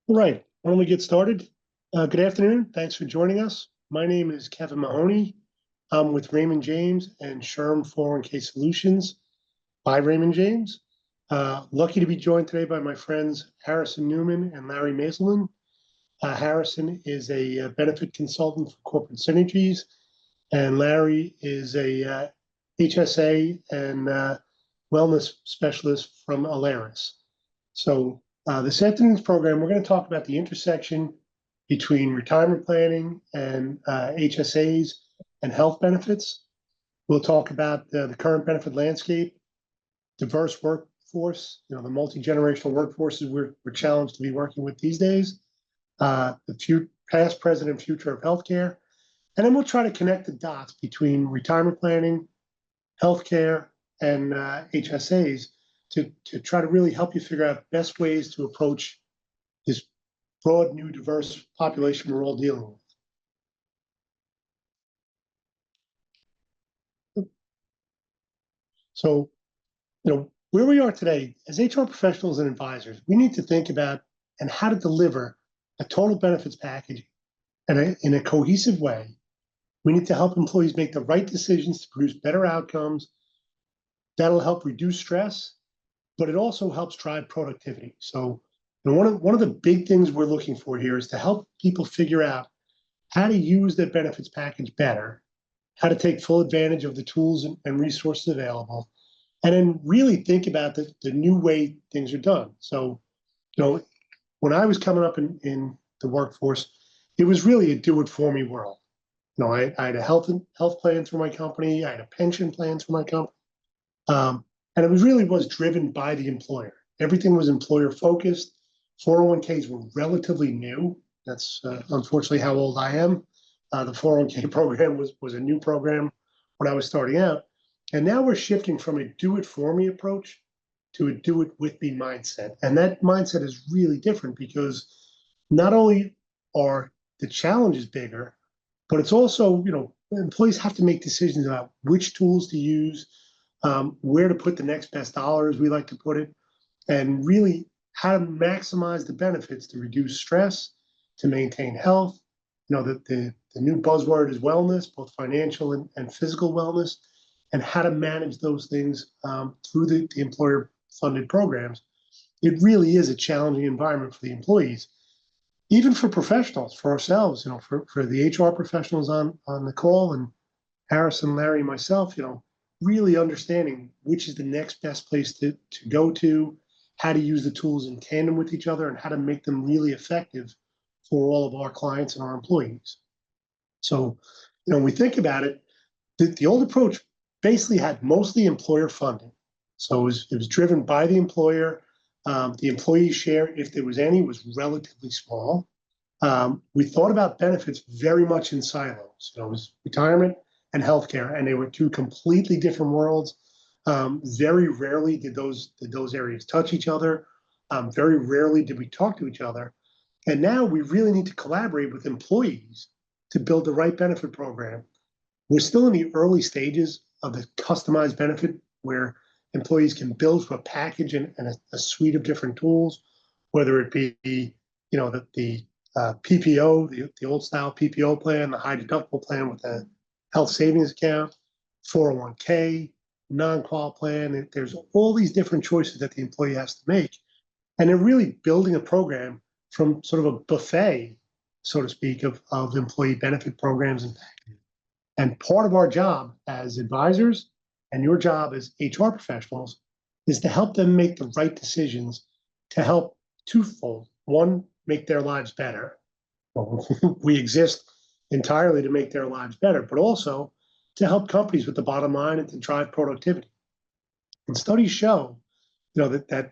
All right, why don't we get started? Good afternoon. Thanks for joining us. My name is Kevin Mahoney. I'm with Raymond James and Sherm 401k Solutions by Raymond James. Lucky to be joined today by my friends Harrison Newman and Larry Maiselman. Harrison is a benefit consultant for corporate synergies, and Larry is a HSA and wellness specialist from Alaris. So this afternoon's program, we're going to talk about the intersection between retirement planning and HSAs and health benefits. We'll talk about the current benefit landscape, diverse workforce, the multi-generational workforces we're challenged to be working with these days, the past, present, and future of healthcare. And then we'll try to connect the dots between retirement planning, healthcare, and HSAs to try to really help you figure out best ways to approach this broad, new, diverse population we're all dealing with. So, where we are today, as HR professionals and advisors, we need to think about and how to deliver a total benefits package in a cohesive way. We need to help employees make the right decisions to produce better outcomes. That'll help reduce stress, but it also helps drive productivity. So one of the big things we're looking for here is to help people figure out how to use their benefits package better, how to take full advantage of the tools and resources available, and then really think about the new way things are done. So, when I was coming up in the workforce, it was really a do-it-for-me world. I had a health plan through my company. I had a pension plan through my company. And it was driven by the employer. Everything was employer focused. 401ks were relatively new. That's unfortunately how old I am. The 401k program was a new program when I was starting out. And now we're shifting from a do-it-for-me approach to a do-it-with-me mindset. And that mindset is really different because not only are the challenges bigger, but it's also, employees have to make decisions about which tools to use, where to put the next best dollar, as we like to put it, and really how to maximize the benefits to reduce stress, to maintain health. The new buzzword is wellness, both financial and physical wellness, and how to manage those things through the employer-funded programs. It really is a challenging environment for the employees, even for professionals, for ourselves, for the HR professionals on the call, and Harrison, Larry, and myself, really understanding which is the next best place to go to, how to use the tools in tandem with each other, and how to make them really effective for all of our clients and our employees. So, when we think about it, the old approach basically had mostly employer funding. So it was driven by the employer. The employee share, if there was any, was relatively small. We thought about benefits very much in silos. It was retirement and healthcare, and they were two completely different worlds. Very rarely did those areas touch each other. Very rarely did we talk to each other. And now we really need to collaborate with employees to build the right benefit program. We're still in the early stages of the customized benefit where employees can build from a package and a suite of different tools, whether it be, the PPO, the old style PPO plan, the high deductible plan with a health savings account, 401k, non-qual plan. There's all these different choices that the employee has to make. And they're really building a program from sort of a buffet, so to speak, of employee benefit programs and packages. And part of our job as advisors and your job as HR professionals is to help them make the right decisions to help twofold. One, make their lives better. We exist entirely to make their lives better, but also to help companies with the bottom line and to drive productivity. And studies show, that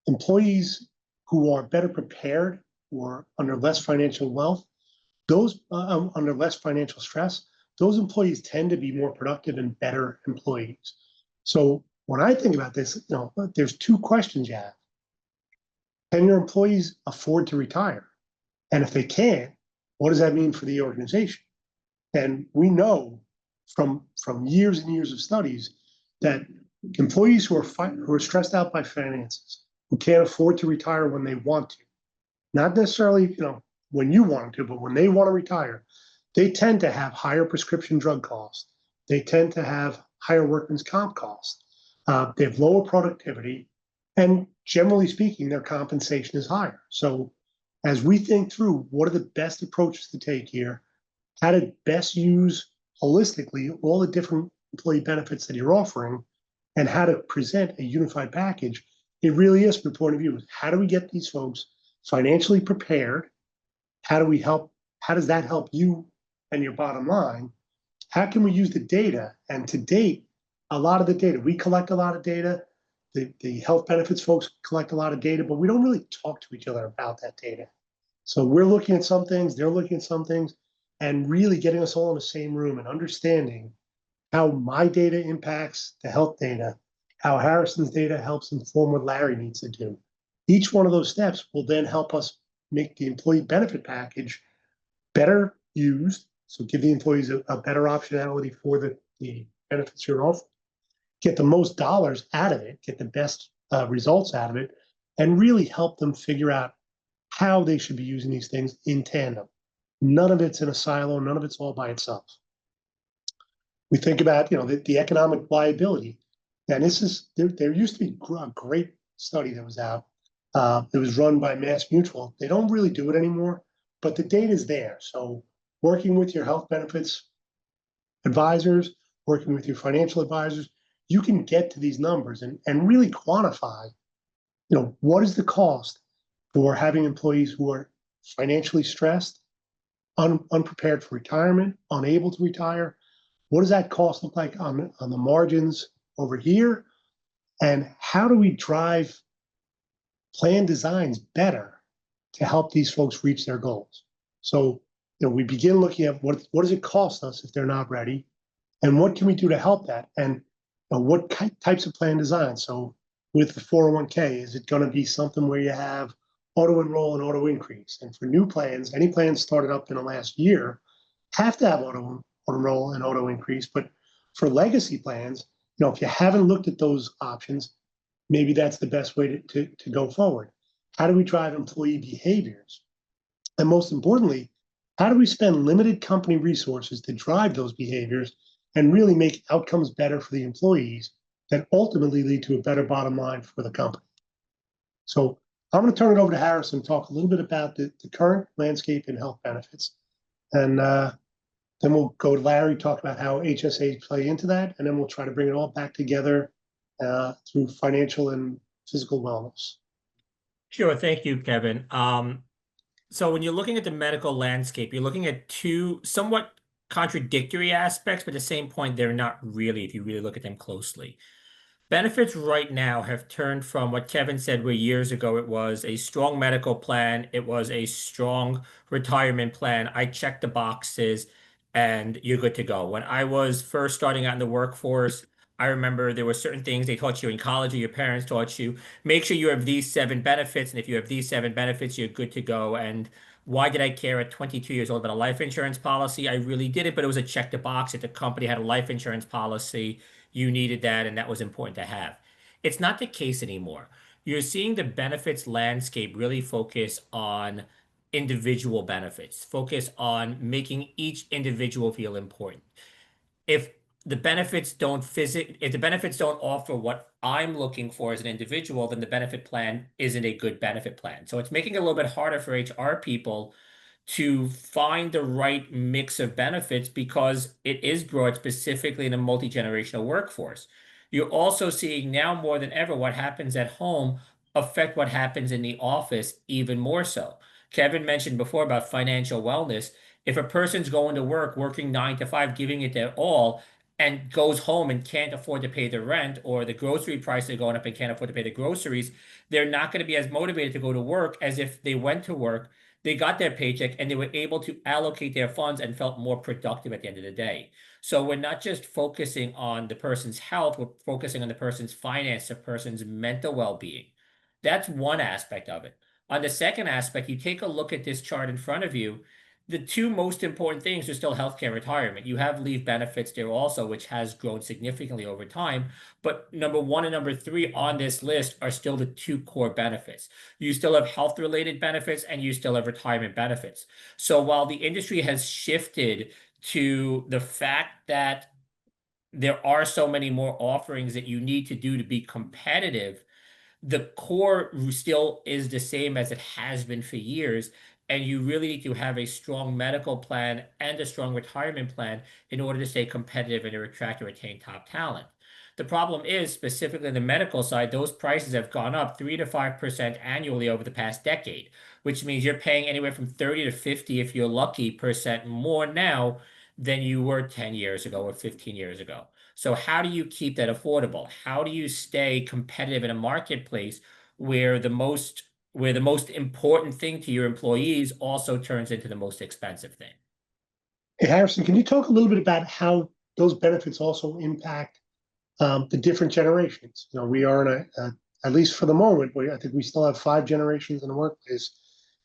employees who are better prepared or under less financial wealth, those under less financial stress, those employees tend to be more productive and better employees. So when I think about this, there's two questions you have. Can your employees afford to retire? And if they can't, what does that mean for the organization? And we know from years and years of studies that employees who are stressed out by finances, who can't afford to retire when they want to, not necessarily, when you want to, but when they want to retire, they tend to have higher prescription drug costs. They tend to have higher workman's comp costs. They have lower productivity, and generally speaking, their compensation is higher. So, as we think through what are the best approaches to take here, how to best use holistically all the different employee benefits that you're offering, and how to present a unified package, it really is from the point of view is how do we get these folks financially prepared? How do we help? How does that help you and your bottom line? How can we use the data? And to date, a lot of the data, we collect a lot of data. The health benefits folks collect a lot of data, but we don't really talk to each other about that data. So we're looking at some things, they're looking at some things, and really getting us all in the same room and understanding how my data impacts the health data, how Harrison's data helps inform what Larry needs to do. Each one of those steps will then help us make the employee benefit package better used. So give the employees a better optionality for the benefits you're offering, get the most dollars out of it, get the best results out of it, and really help them figure out how they should be using these things in tandem. None of it's in a silo, none of it's all by itself. We think about, the economic viability. And this is, there used to be a great study that was out. It was run by Mass Mutual. They don't really do it anymore, but the data is there. So working with your health benefits advisors, working with your financial advisors, you can get to these numbers and really quantify, what is the cost for having employees who are financially stressed, unprepared for retirement, unable to retire. What does that cost look like on the margins over here? And how do we drive plan designs better to help these folks reach their goals? So, we begin looking at what does it cost us if they're not ready, and what can we do to help that, and what types of plan design. So, with the 401k, is it going to be something where you have auto enroll and auto increase? And for new plans, any plans started up in the last year have to have auto enroll and auto increase. But for legacy plans, if you haven't looked at those options, maybe that's the best way to go forward. How do we drive employee behaviors? And most importantly, how do we spend limited company resources to drive those behaviors and really make outcomes better for the employees that ultimately lead to a better bottom line for the company? So I'm going to turn it over to Harrison to talk a little bit about the current landscape in health benefits. And then we'll go to Larry, talk about how HSAs play into that, and then we'll try to bring it all back together through financial and physical wellness. Sure. Thank you, Kevin. So when you're looking at the medical landscape, you're looking at two somewhat contradictory aspects, but at the same point, they're not really, if you really look at them closely. Benefits right now have turned from what Kevin said, where years ago it was a strong medical plan, it was a strong retirement plan. I checked the boxes and you're good to go. When I was first starting out in the workforce, I remember there were certain things they taught you in college or your parents taught you. Make sure you have these 7 benefits, and if you have these 7 benefits, you're good to go. And why did I care at 22 years old about a life insurance policy? I really did it, but it was a check the box. If the company had a life insurance policy, you needed that, and that was important to have. It's not the case anymore. You're seeing the benefits landscape really focus on individual benefits, focus on making each individual feel important. If if the benefits don't offer what I'm looking for as an individual, then the benefit plan isn't a good benefit plan. So it's making it a little bit harder for HR people to find the right mix of benefits because it is brought specifically in a multi-generational workforce. You're also seeing now more than ever what happens at home affect what happens in the office even more so. Kevin mentioned before about financial wellness. If a person's going to work, working 9 to 5, giving it their all, and goes home and can't afford to pay the rent, or the grocery prices are going up and can't afford to pay the groceries, they're not going to be as motivated to go to work as if they went to work, they got their paycheck, and they were able to allocate their funds and felt more productive at the end of the day. So we're not just focusing on the person's health, we're focusing on the person's finance, the person's mental well-being. That's one aspect of it. On the second aspect, you take a look at this chart in front of you, The two most important things are still healthcare and retirement. You have leave benefits there also, which has grown significantly over time. But number one and number three on this list are still the two core benefits. You still have health related benefits and you still have retirement benefits. So while the industry has shifted to the fact that there are so many more offerings that you need to do to be competitive, the core still is the same as it has been for years. And you really need to have a strong medical plan and a strong retirement plan in order to stay competitive and to attract and retain top talent. The problem is, specifically in the medical side, those prices have gone up 3 to 5% annually over the past decade, which means you're paying anywhere from 30 to 50, if you're lucky, percent more now than you were 10 years ago or 15 years ago. So how do you keep that affordable? How do you stay competitive in a marketplace where the most important thing to your employees also turns into the most expensive thing? Hey, Harrison, can you talk a little bit about how those benefits also impact the different generations? We are in at least for the moment, I think we still have 5 generations in the workplace,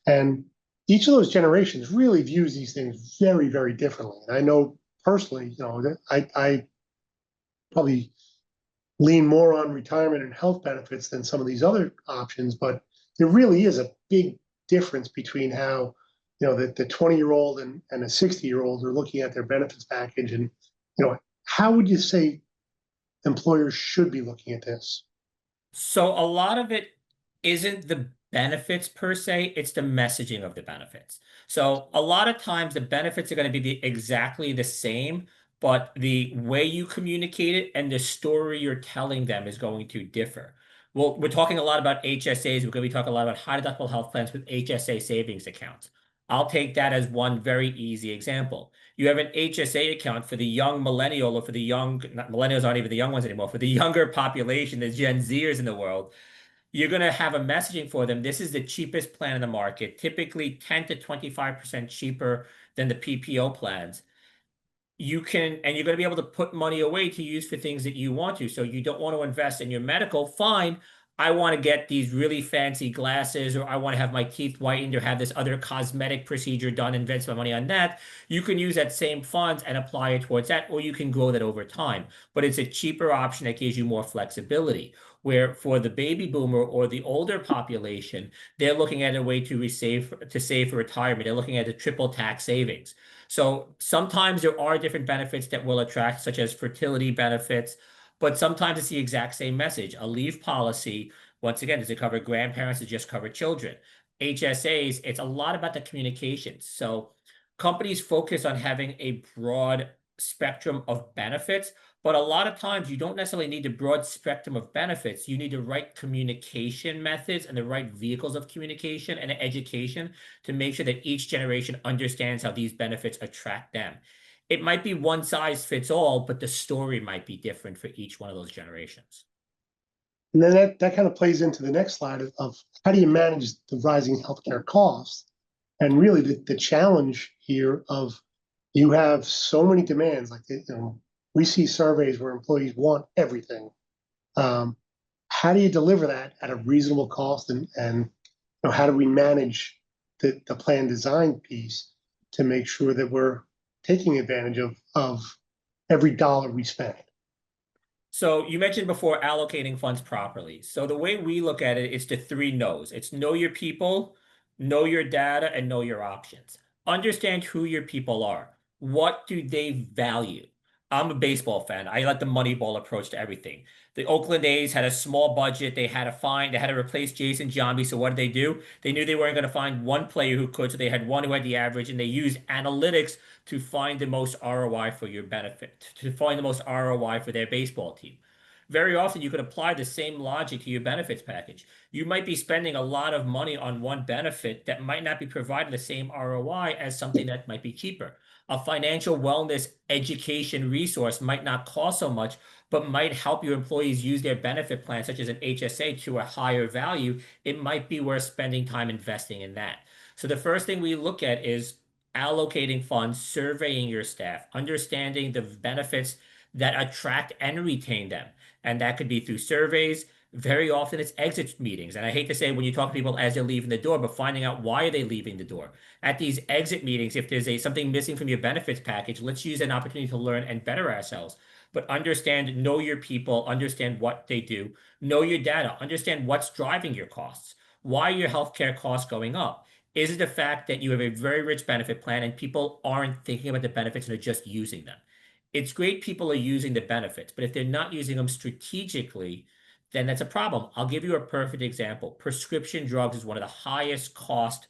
and each of those generations really views these things very, very differently. And I know personally, that I probably lean more on retirement and health benefits than some of these other options, but there really is a big difference between how the 20-year-old and a 60-year-old are looking at their benefits package. And how would you say employers should be looking at this? So a lot of it isn't the benefits per se, it's the messaging of the benefits. So a lot of times the benefits are going to be exactly the same, but the way you communicate it and the story you're telling them is going to differ. Well, we're talking a lot about HSAs. We're going to be talking a lot about high deductible health plans with HSA savings accounts. I'll take that as one very easy example. You have an HSA account for the young millennial, or for the young, not, millennials aren't even the young ones anymore, for the younger population, the Gen Zers in the world. You're going to have a messaging for them. This is the cheapest plan in the market, typically 10 to 25% cheaper than the PPO plans. And you're going to be able to put money away to use for things that you want to. So you don't want to invest in your medical, fine. I want to get these really fancy glasses, or I want to have my teeth whitened, or have this other cosmetic procedure done and invest my money on that. You can use that same funds and apply it towards that, or you can grow that over time. But it's a cheaper option that gives you more flexibility. Where for the baby boomer or the older population, they're looking at a way to save for retirement. They're looking at a triple tax savings. So sometimes there are different benefits that will attract, such as fertility benefits, but sometimes it's the exact same message. A leave policy, once again, does it cover grandparents? Does it just cover children? HSAs, it's a lot about the communications. So companies focus on having a broad spectrum of benefits, but a lot of times you don't necessarily need the broad spectrum of benefits. You need the right communication methods and the right vehicles of communication and education to make sure that each generation understands how these benefits attract them. It might be one size fits all, but the story might be different for each one of those generations. And then that kind of plays into the next slide of how do you manage the rising healthcare costs? And really the challenge here of you have so many demands, like we see surveys where employees want everything. How do you deliver that at a reasonable cost? And how do we manage the plan design piece to make sure that we're taking advantage of every dollar we spend? So you mentioned before allocating funds properly. So the way we look at it is the three knows. It's know your people, know your data, and know your options. Understand who your people are. What do they value? I'm a baseball fan. I like the Moneyball approach to everything. The Oakland A's had a small budget. They had to replace Jason Giambi. So what did they do? They knew they weren't going to find one player who could. So they had one who had the average, and they used analytics to find the most ROI for your benefit, to find the most ROI for their baseball team. Very often, you could apply the same logic to your benefits package. You might be spending a lot of money on one benefit that might not be providing the same ROI as something that might be cheaper. A financial wellness education resource might not cost so much, but might help your employees use their benefit plan, such as an HSA, to a higher value. It might be worth spending time investing in that. So the first thing we look at is allocating funds, surveying your staff, understanding the benefits that attract and retain them. And that could be through surveys. Very often it's exit meetings. And I hate to say when you talk to people as they're leaving the door, but finding out why are they leaving the door. At these exit meetings, if there's something missing from your benefits package, let's use an opportunity to learn and better ourselves. But understand, know your people, understand what they do, know your data, understand what's driving your costs. Why are your healthcare costs going up? Is it the fact that you have a very rich benefit plan and people aren't thinking about the benefits and are just using them? It's great people are using the benefits, but if they're not using them strategically, then that's a problem. I'll give you a perfect example. Prescription drugs is one of the highest cost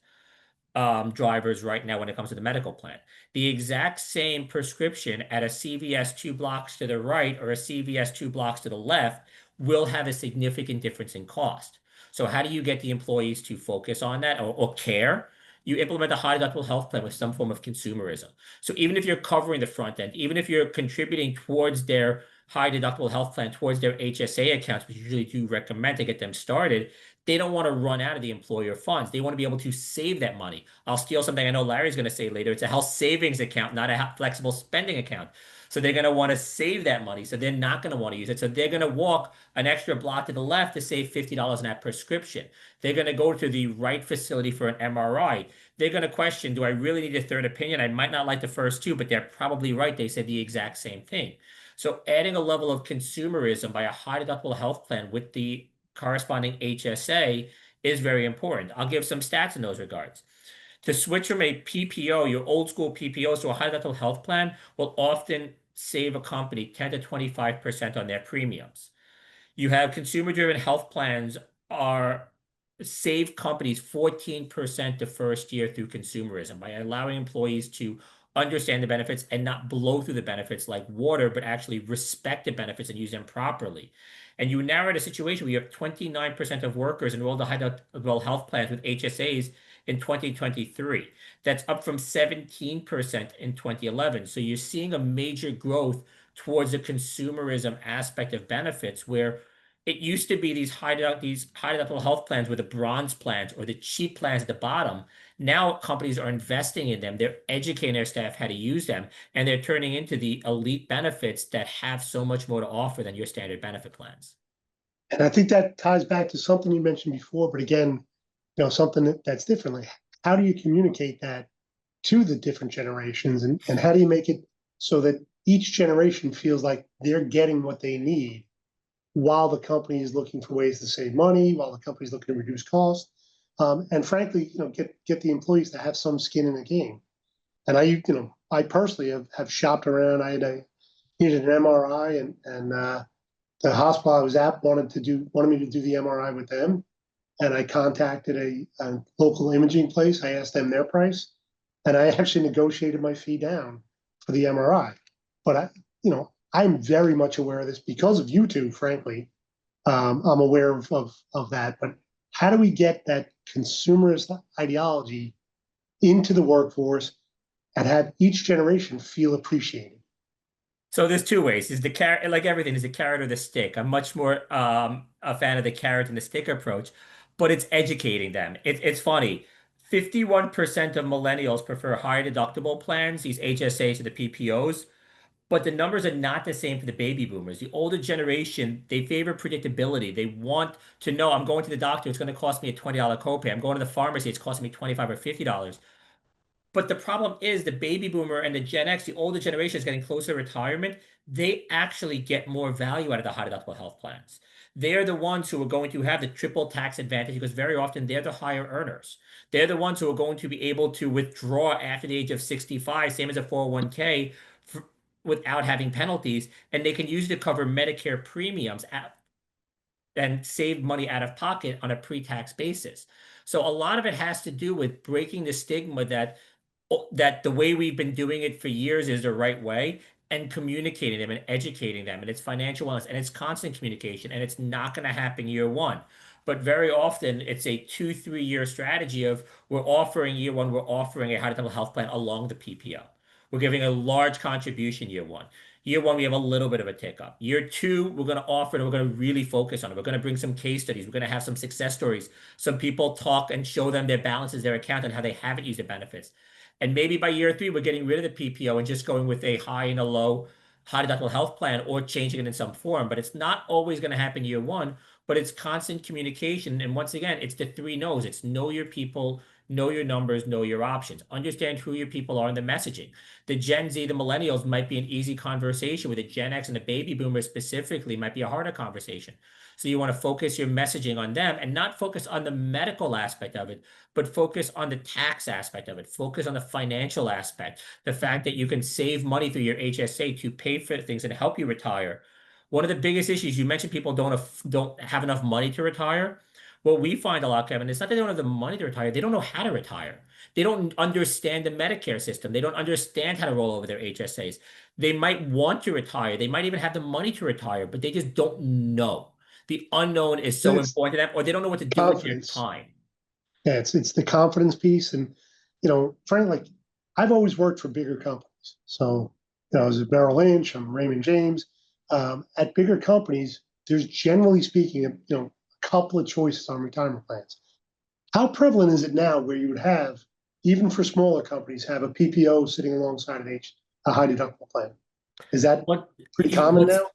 drivers right now when it comes to the medical plan. The exact same prescription at a CVS 2 blocks to the right or a CVS 2 blocks to the left will have a significant difference in cost. So how do you get the employees to focus on that or care? You implement a high deductible health plan with some form of consumerism. So even if you're covering the front end, even if you're contributing towards their high deductible health plan, towards their HSA accounts, which usually do recommend to get them started, they don't want to run out of the employer funds. They want to be able to save that money. I'll steal something I know Larry's going to say later. It's a health savings account, not a flexible spending account. So they're going to want to save that money. So they're not going to want to use it. So they're going to walk an extra block to the left to save $50 on that prescription. They're going to go to the right facility for an MRI. They're going to question, do I really need a third opinion? I might not like the first two, but they're probably right. They said the exact same thing. So adding a level of consumerism by a high deductible health plan with the corresponding HSA is very important. I'll give some stats in those regards. To switch from a PPO, your old school PPOs, to a high deductible health plan will often save a company 10 to 25% on their premiums. You have consumer-driven health plans are save companies 14% the first year through consumerism by allowing employees to understand the benefits and not blow through the benefits like water, but actually respect the benefits and use them properly. And you narrate a situation where you have 29% of workers enrolled in high deductible health plans with HSAs in 2023. That's up from 17% in 2011. So you're seeing a major growth towards the consumerism aspect of benefits where it used to be these high deductible health plans were the bronze plans or the cheap plans at the bottom. Now companies are investing in them. They're educating their staff how to use them, and they're turning into the elite benefits that have so much more to offer than your standard benefit plans. And I think that ties back to something you mentioned before, but again, something that's different. Like, how do you communicate that to the different generations, and how do you make it so that each generation feels like they're getting what they need while the company is looking for ways to save money, while the company is looking to reduce costs, and frankly, get the employees to have some skin in the game. And I personally have shopped around. I needed an MRI, and the hospital I was at wanted me to do the MRI with them, and I contacted a local imaging place. I asked them their price, and I actually negotiated my fee down for the MRI. But I'm very much aware of this because of you two, frankly. I'm aware of that. But how do we get that consumerist ideology into the workforce and have each generation feel appreciated? So there's two ways. Is the carrot, like everything, is the carrot or the stick? I'm much more a fan of the carrot and the stick approach, but it's educating them. It's funny. 51% of millennials prefer higher deductible plans, these HSAs to the PPOs, but the numbers are not the same for the baby boomers. The older generation, they favor predictability. They want to know, I'm going to the doctor, it's going to cost me a $20 copay. I'm going to the pharmacy, it's costing me $25 or $50. But the problem is the baby boomer and the Gen X, the older generation is getting closer to retirement. They actually get more value out of the high deductible health plans. They're the ones who are going to have the triple tax advantage because very often they're the higher earners. They're the ones who are going to be able to withdraw after the age of 65, same as a 401k, without having penalties, and they can use it to cover Medicare premiums and save money out of pocket on a pre-tax basis. So a lot of it has to do with breaking the stigma that the way we've been doing it for years is the right way and communicating them and educating them. And it's financial wellness and it's constant communication and it's not going to happen year one. But very often it's a 2, 3 year strategy of we're offering year one, we're offering a high deductible health plan along the PPO. We're giving a large contribution year one. Year one, we have a little bit of a tick up. Year two, we're going to offer it and we're going to really focus on it. We're going to bring some case studies. We're going to have some success stories. Some people talk and show them their balances, their account, and how they haven't used the benefits. And maybe by year three, we're getting rid of the PPO and just going with a high and a low high deductible health plan or changing it in some form. But it's not always going to happen year one. but it's constant communication. And once again, it's the three knows. It's know your people, know your numbers, know your options. Understand who your people are in the messaging. The Gen Z, the millennials might be an easy conversation with the Gen X and the baby boomers specifically might be a harder conversation. So you want to focus your messaging on them and not focus on the medical aspect of it, but focus on the tax aspect of it. Focus on the financial aspect, the fact that you can save money through your HSA to pay for things and help you retire. One of the biggest issues you mentioned, people don't have enough money to retire. What we find a lot, Kevin, it's not that they don't have the money to retire, they don't know how to retire. They don't understand the Medicare system. They don't understand how to roll over their HSAs. They might want to retire. They might even have the money to retire, but they just don't know. The unknown is so It's important to them, or they don't know what to do with their confidence. time. Yeah, it's the confidence piece, and frankly, like I've always worked for bigger companies. So I was at Merrill Lynch, I'm Raymond James. At bigger companies, there's generally speaking, a couple of choices on retirement plans. How prevalent is it now where you would have, even for smaller companies, have a PPO sitting alongside a high deductible plan? Is that What pretty common now?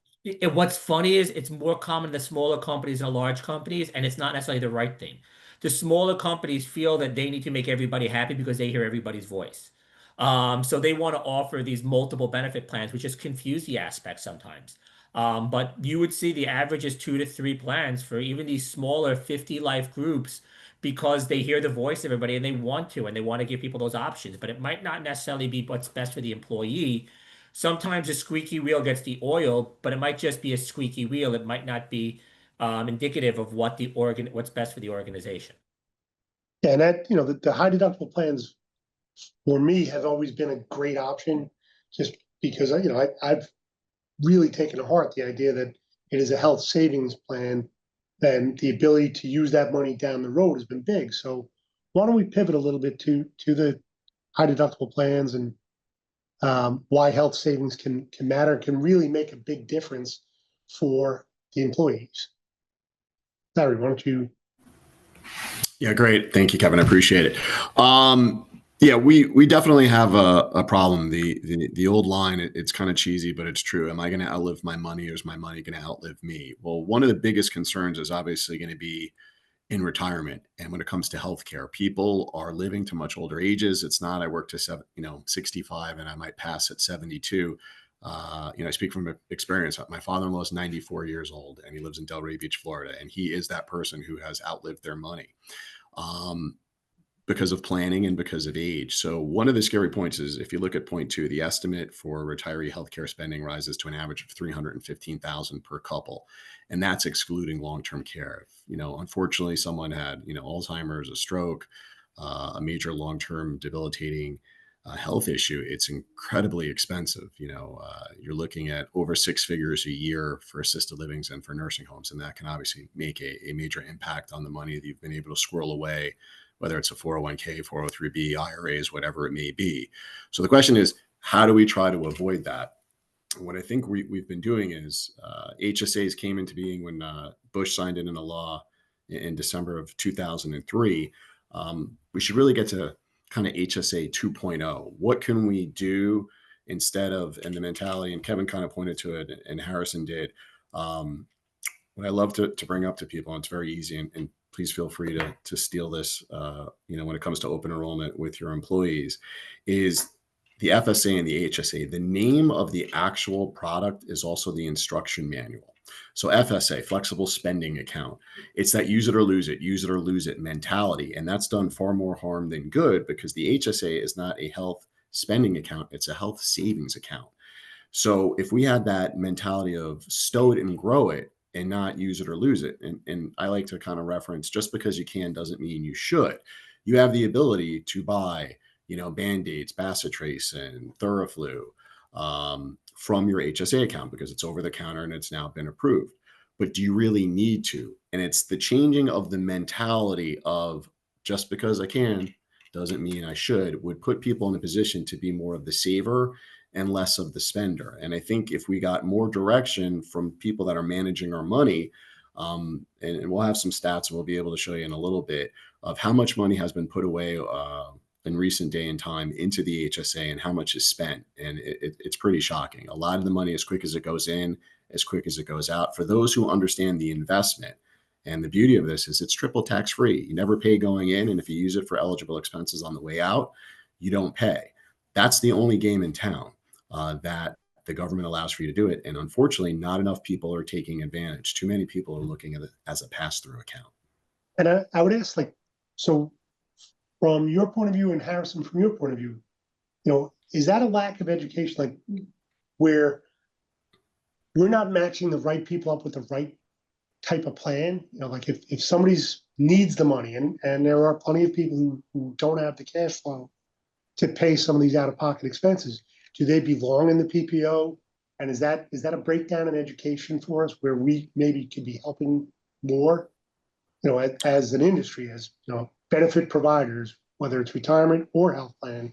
what's funny is it's more common in the smaller companies than large companies, and it's not necessarily the right thing. The smaller companies feel that they need to make everybody happy because they hear everybody's voice. So they want to offer these multiple benefit plans, which just confuse the aspect sometimes. But you would see the average is 2 to 3 plans for even these smaller 50 life groups because they hear the voice of everybody and they want to give people those options. But it might not necessarily be what's best for the employee. Sometimes a squeaky wheel gets the oil, but it might just be a squeaky wheel. It might not be indicative of what's best for the organization. Yeah, and that the high deductible plans for me have always been a great option, just because I've really taken to heart the idea that it is a health savings plan, and the ability to use that money down the road has been big. So why don't we pivot a little bit to the high deductible plans and why health savings can matter, can really make a big difference for the employees. Larry, why don't you? Yeah, great. Thank you, Kevin. I appreciate it. Yeah, we definitely have a problem. The old line, it's kind of cheesy, but it's true. Am I going to outlive my money, or is my money going to outlive me? Well, one of the biggest concerns is obviously going to be in retirement. And when it comes to healthcare, people are living to much older ages. It's not, I work to 65 and I might pass at 72. I speak from experience. My father-in-law is 94 years old and he lives in Delray Beach, Florida. And he is that person who has outlived their money. Because of planning and because of age. So one of the scary points is if you look at point two, the estimate for retiree healthcare spending rises to an average of $315,000 per couple. And that's excluding long-term care. If, unfortunately someone had, Alzheimer's, a stroke, a major long-term debilitating health issue, it's incredibly expensive. You're looking at over 6 figures a year for assisted livings and for nursing homes. And that can obviously make a major impact on the money that you've been able to squirrel away, whether it's a 401k, 403b, IRAs, whatever it may be. So the question is, how do we try to avoid that? What I think we've been doing is HSAs came into being when Bush signed it into law in December of 2003. We should really get to kind of HSA 2.0. What can we do instead of, and the mentality, and Kevin kind of pointed to it and Harrison did, what I love to bring up to people, and it's very easy, and please feel free to steal this, when it comes to open enrollment with your employees, is the FSA and the HSA. The name of the actual product is also the instruction manual. So FSA, flexible spending account, it's that use it or lose it mentality. And that's done far more harm than good because the HSA is not a health spending account, it's a health savings account. So if we had that mentality of stow it and grow it, and not use it or lose it. And I like to kind of reference, just because you can doesn't mean you should. You have the ability to buy, Band-Aids, Bacitracin, and Theraflu from your HSA account because it's over the counter and it's now been approved. But do you really need to? And it's the changing of the mentality of just because I can doesn't mean I should, would put people in a position to be more of the saver and less of the spender. And I think if we got more direction from people that are managing our money, and we'll have some stats and we'll be able to show you in a little bit of how much money has been put away in recent day and time into the HSA and how much is spent. And it's pretty shocking. A lot of the money, as quick as it goes in, as quick as it goes out. For those who understand the investment, And the beauty of this is it's triple tax free. You never pay going in. And if you use it for eligible expenses on the way out, you don't pay. That's the only game in town that the government allows for you to do it. And unfortunately, not enough people are taking advantage. Too many people are looking at it as a pass-through account. And I would ask, like, so from your point of view, and Harrison, from your point of view, is that a lack of education, like where we're not matching the right people up with the right type of plan? Like if somebody's needs the money, and there are plenty of people who don't have the cash flow to pay some of these out-of-pocket expenses, do they belong in the PPO? And is that a breakdown in education for us where we maybe could be helping more, as an industry, as benefit providers, whether it's retirement or health plan?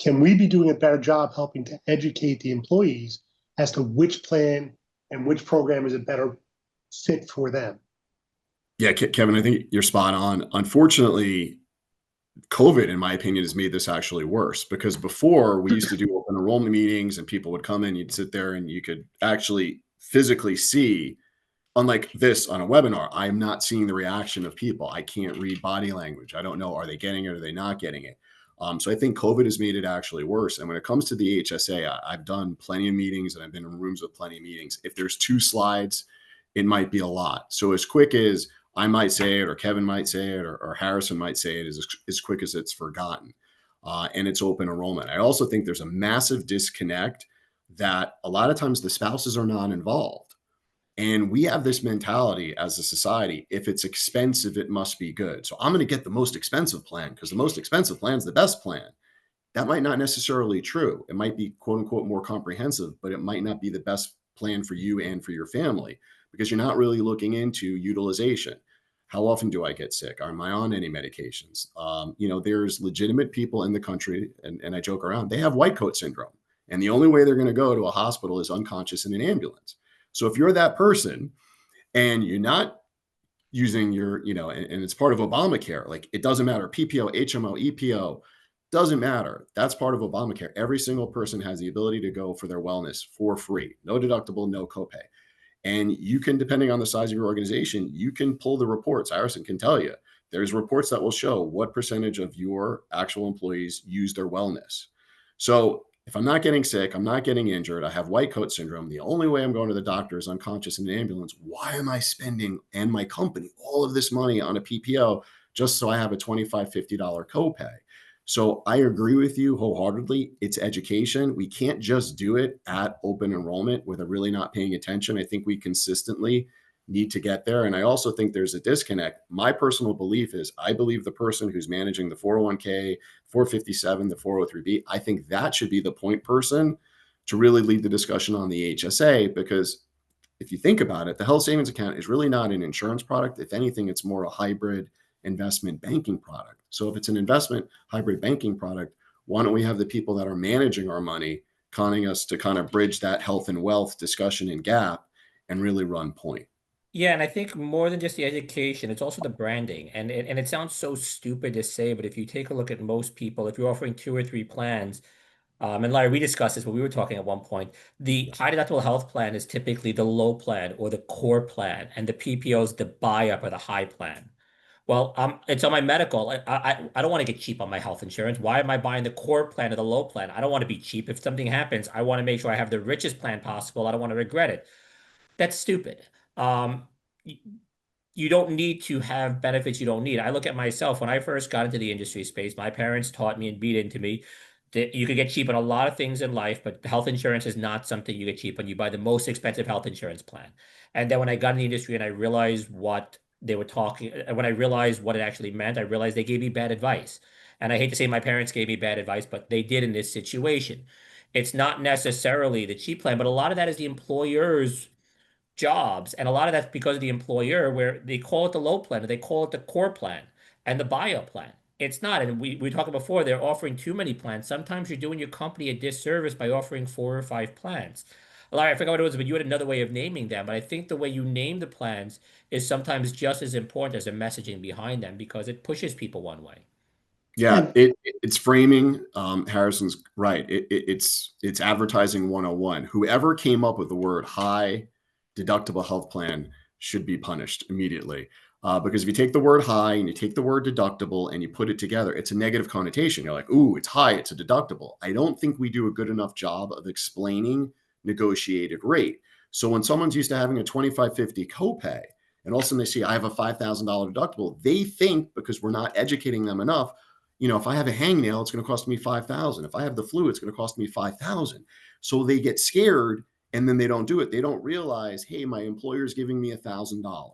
Can we be doing a better job helping to educate the employees as to which plan and which program is a better fit for them? Yeah, Kevin, I think you're spot on. Unfortunately, COVID, in my opinion, has made this actually worse, because before we used to do open enrollment meetings and people would come in, you'd sit there and you could actually physically see, unlike this on a webinar, I'm not seeing the reaction of people. I can't read body language. I don't know, are they getting it or are they not getting it? So I think COVID has made it actually worse. And when it comes to the HSA, I've done plenty of meetings and I've been in rooms with plenty of meetings. If there's 2 slides, it might be a lot. So as quick as I might say it, or Kevin might say it, or Harrison might say it, is as quick as it's forgotten. And it's open enrollment. I also think there's a massive disconnect that a lot of times the spouses are not involved. And we have this mentality as a society: if it's expensive, it must be good. So I'm going to get the most expensive plan because the most expensive plan is the best plan. That might not necessarily be true. It might be quote unquote more comprehensive, but it might not be the best plan for you and for your family, because you're not really looking into utilization. How often do I get sick? Am I on any medications? There's legitimate people in the country, and I joke around, they have white coat syndrome. And the only way they're going to go to a hospital is unconscious in an ambulance. So if you're that person and you're not using your, and it's part of Obamacare, like it doesn't matter, PPO, HMO, EPO, doesn't matter. That's part of Obamacare. Every single person has the ability to go for their wellness for free, no deductible, no copay. And you can, depending on the size of your organization, you can pull the reports. Harrison can tell you, there's reports that will show what percentage of your actual employees use their wellness. So if I'm not getting sick, I'm not getting injured, I have white coat syndrome, the only way I'm going to the doctor is unconscious in an ambulance. Why am I spending, and my company, all of this money on a PPO just so I have a $25, $50 copay? So I agree with you wholeheartedly. It's education. We can't just do it at open enrollment with a really not paying attention. I think we consistently need to get there. And I also think there's a disconnect. My personal belief is I believe the person who's managing the 401k, 457, the 403b, I think that should be the point person to really lead the discussion on the HSA, because if you think about it, the health savings account is really not an insurance product. If anything, it's more a hybrid investment banking product. So if it's an investment hybrid banking product, why don't we have the people that are managing our money conning us to kind of bridge that health and wealth discussion and gap and really run point? Yeah, and I think more than just the education, it's also the branding. And it sounds so stupid to say, but if you take a look at most people, if you're offering 2 or 3 plans, and Larry, we discussed this when we were talking at one point, the high deductible health plan is typically the low plan or the core plan, and the PPO is the buy up or the high plan. Well, it's on my medical. I don't want to get cheap on my health insurance. Why am I buying the core plan or the low plan? I don't want to be cheap. If something happens, I want to make sure I have the richest plan possible. I don't want to regret it. That's stupid. Um, y- you don't need to have benefits you don't need. I look at myself when I first got into the industry space, my parents taught me and beat into me that you could get cheap on a lot of things in life, but health insurance is not something you get cheap on. You buy the most expensive health insurance plan. And then when I got in the industry and I realized what they were talking, when I realized what it actually meant, I realized they gave me bad advice. And I hate to say my parents gave me bad advice, but they did in this situation. It's not necessarily the cheap plan, but a lot of that is the employer's jobs. And a lot of that's because of the employer, where they call it the low plan or they call it the core plan and the buyout plan. It's not. And we talked before, they're offering too many plans. Sometimes you're doing your company a disservice by offering 4 or 5 plans. Larry, I forgot what it was, but you had another way of naming them. But I think the way you name the plans is sometimes just as important as the messaging behind them, because it pushes people one way. Yeah, it's framing. Harrison's right. It's advertising 101. Whoever came up with the word high deductible health plan should be punished immediately. Because if you take the word high and you take the word deductible and you put it together, it's a negative connotation. You're like, ooh, it's high, it's a deductible. I don't think we do a good enough job of explaining negotiated rate. So when someone's used to having a $25.50 copay, and all of a sudden they see I have a $5,000 deductible, they think, because we're not educating them enough, if I have a hangnail, it's going to cost me $5,000. If I have the flu, it's going to cost me $5,000. So they get scared and then they don't do it. They don't realize, hey, my employer's giving me $1,000.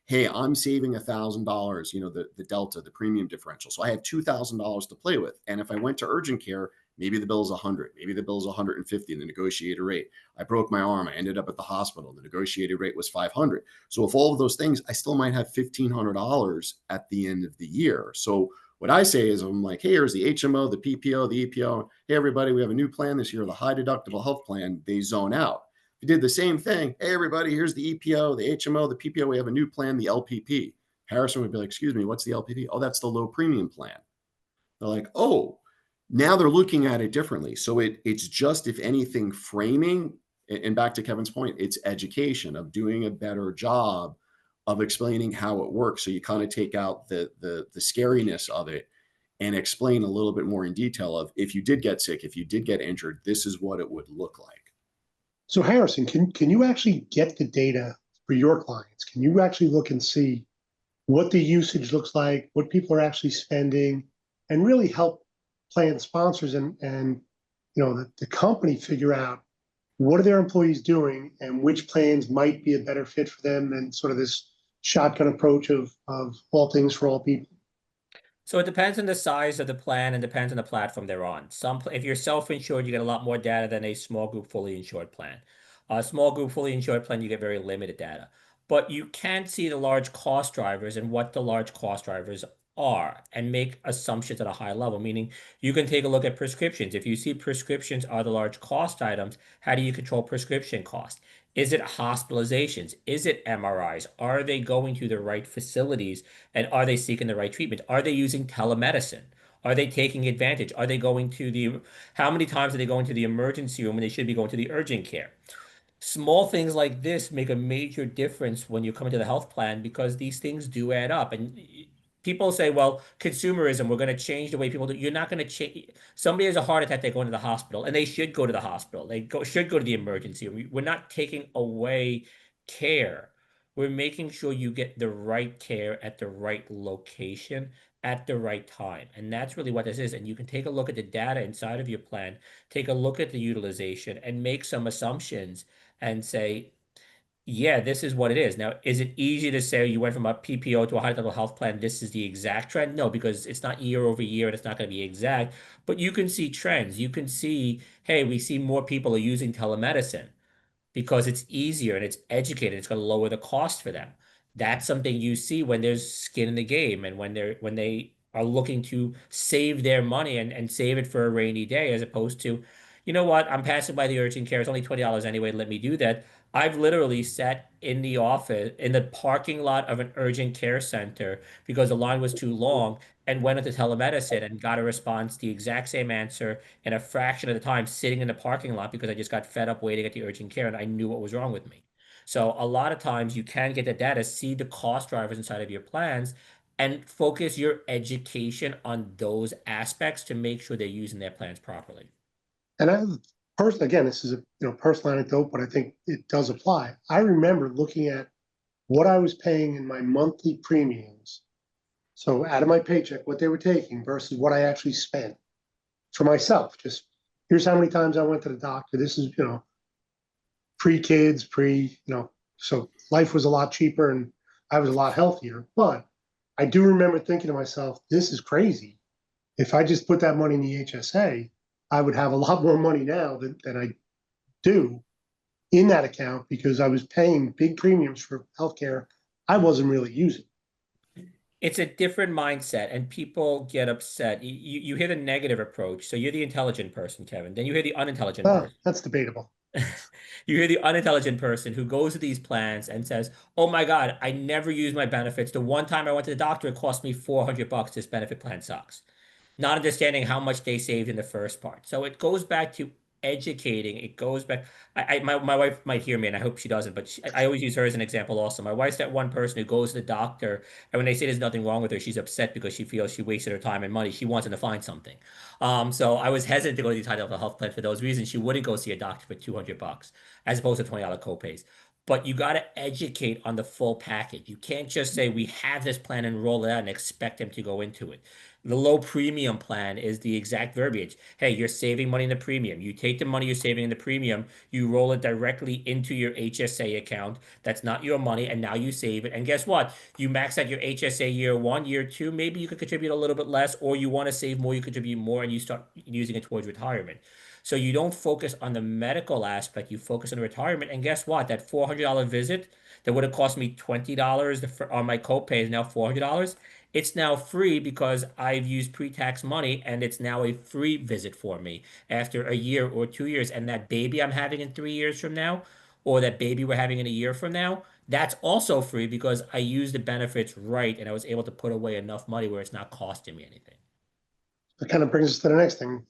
Hey, I'm saving $1,000, the delta, the premium differential. So I have $2,000 to play with. And if I went to urgent care, maybe the bill is 100, maybe the bill is 150 in the negotiated rate. I broke my arm. I ended up at the hospital. The negotiated rate was 500. So if all of those things, I still might have $1,500 at the end of the year. So what I say is, I'm like, hey, here's the HMO, the PPO, the EPO. Hey, everybody, we have a new plan this year, the high deductible health plan. They zone out. If you did the same thing, hey, everybody, here's the EPO, the HMO, the PPO. We have a new plan, the LPP. Harrison would be like, excuse me, what's the LPP? Oh, that's the low premium plan. They're like, oh, now they're looking at it differently. So it's just, if anything, framing. And back to Kevin's point, it's education of doing a better job of explaining how it works. So you kind of take out the scariness of it and explain a little bit more in detail of, if you did get sick, if you did get injured, this is what it would look like. So Harrison, can you actually get the data for your clients? Can you actually look and see what the usage looks like, what people are actually spending, and really help plan sponsors and the company figure out what are their employees doing and which plans might be a better fit for them than sort of this shotgun approach of all things for all people? So it depends on the size of the plan and depends on the platform they're on. If you're self-insured, you get a lot more data than a small group fully insured plan. A small group fully insured plan, you get very limited data. But you can see the large cost drivers and what the large cost drivers are and make assumptions at a high level, meaning you can take a look at prescriptions. If you see prescriptions are the large cost items, how do you control prescription cost? Is it hospitalizations? Is it MRIs? Are they going to the right facilities? And are they seeking the right treatment? Are they using telemedicine? Are they taking advantage? Are they going to how many times are they going to the emergency room when they should be going to the urgent care? Small things like this make a major difference when you come into the health plan because these things do add up. And people say, well, consumerism, we're going to change the way people do. You're not going to change. Somebody has a heart attack, they go into the hospital, and they should go to the hospital. Should go to the emergency room. We're not taking away care. We're making sure you get the right care at the right location at the right time. And that's really what this is. And you can take a look at the data inside of your plan, take a look at the utilization, and make some assumptions and say, yeah, this is what it is. Now, is it easy to say you went from a PPO to a high level health plan? This is the exact trend? No, because it's not year over year and it's not going to be exact, but you can see trends. You can see, hey, we see more people are using telemedicine because it's easier and it's educated. It's going to lower the cost for them. That's something you see when there's skin in the game and when they are looking to save their money and save it for a rainy day, as opposed to, you know what, I'm passing by the urgent care. It's only $20 anyway. Let me do that. I've literally sat in the office, in the parking lot of an urgent care center because the line was too long and went into telemedicine and got a response, the exact same answer in a fraction of the time sitting in the parking lot because I just got fed up waiting at the urgent care and I knew what was wrong with me. So a lot of times you can get the data, see the cost drivers inside of your plans, and focus your education on those aspects to make sure they're using their plans properly. And again, this is a personal anecdote, but I think it does apply. I remember looking at what I was paying in my monthly premiums, so out of my paycheck, what they were taking versus what I actually spent for myself. Just here's how many times I went to the doctor. This is pre-kids, so life was a lot cheaper and I was a lot healthier. But I do remember thinking to myself, this is crazy. If I just put that money in the HSA, I would have a lot more money now than I do in that account because I was paying big premiums for healthcare I wasn't really using. It's a different mindset, and people get upset. You hear the negative approach. So you're the intelligent person, Kevin. Then you hear the unintelligent person. That's debatable. You hear the unintelligent person who goes to these plans and says, "Oh my God, I never use my benefits. The one time I went to the doctor, it cost me $400. This benefit plan sucks." Not understanding how much they saved in the first part. So it goes back to educating. It goes back. My wife might hear me, and I hope she doesn't, but I always use her as an example also. My wife's that one person who goes to the doctor, and when they say there's nothing wrong with her, she's upset because she feels she wasted her time and money. She wants to find something. So I was hesitant to go to these high level health plans for those reasons. She wouldn't go see a doctor for $200 as opposed to $20 copays. But you got to educate on the full package. You can't just say we have this plan and roll it out and expect them to go into it. The low premium plan is the exact verbiage. Hey, you're saving money in the premium. You take the money you're saving in the premium, you roll it directly into your HSA account. That's not your money, and now you save it. And guess what? You max out your HSA year one, year two. Maybe you could contribute a little bit less, or you want to save more, you contribute more, and you start using it towards retirement. So you don't focus on the medical aspect, you focus on the retirement. And guess what? That $400 visit that would have cost me $20 on my copay is now $400. It's now free because I've used pre-tax money and it's now a free visit for me after a year or 2 years. And that baby I'm having in 3 years from now, or that baby we're having in a year from now, that's also free because I used the benefits right and I was able to put away enough money where it's not costing me anything. That kind of brings us to the next thing.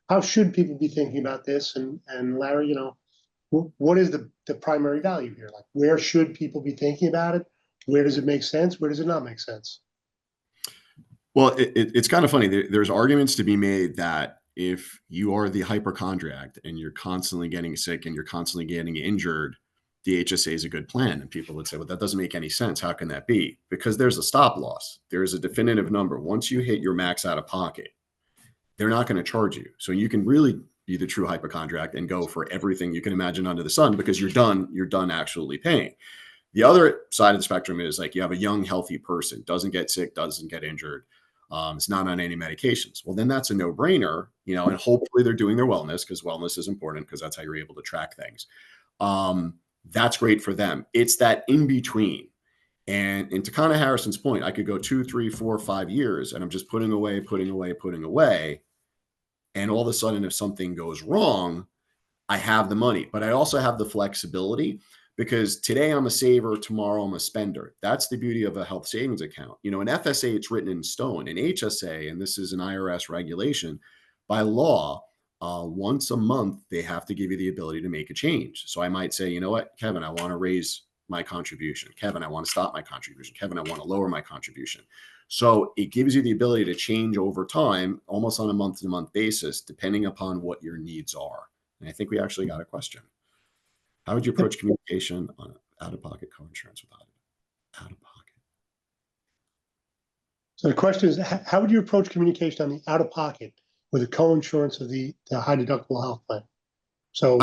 How should people be thinking about this? And Larry, what is the primary value here? Like, where should people be thinking about it? Where does it make sense? Where does it not make sense? Well, it's kind of funny. There's arguments to be made that if you are the hypochondriac and you're constantly getting sick and you're constantly getting injured, the HSA is a good plan. And people would say, well, that doesn't make any sense. How can that be? Because there's a stop loss. There's a definitive number. Once you hit your max out of pocket, they're not going to charge you. So you can really be the true hypochondriac and go for everything you can imagine under the sun because you're done actually paying. The other side of the spectrum is like you have a young, healthy person, doesn't get sick, doesn't get injured, it's not on any medications. Well, then that's a no-brainer, and hopefully they're doing their wellness because wellness is important because that's how you're able to track things. That's great for them. It's that in between. And to kind of Harrison's point, I could go 2, 3, 4, 5 years and I'm just putting away. And all of a sudden, if something goes wrong, I have the money, but I also have the flexibility because today I'm a saver, tomorrow I'm a spender. That's the beauty of a health savings account. An FSA, it's written in stone. An HSA, and this is an IRS regulation, by law, once a month, they have to give you the ability to make a change. So I might say, you know what, Kevin, I want to raise my contribution. Kevin, I want to stop my contribution. Kevin, I want to lower my contribution. So it gives you the ability to change over time, almost on a month-to-month basis, depending upon what your needs are. And I think we actually got a question. How would you approach communication on out-of-pocket coinsurance without it? Out-of-pocket. So the question is, how would you approach communication on the out-of-pocket with the co-insurance of the high deductible health plan? So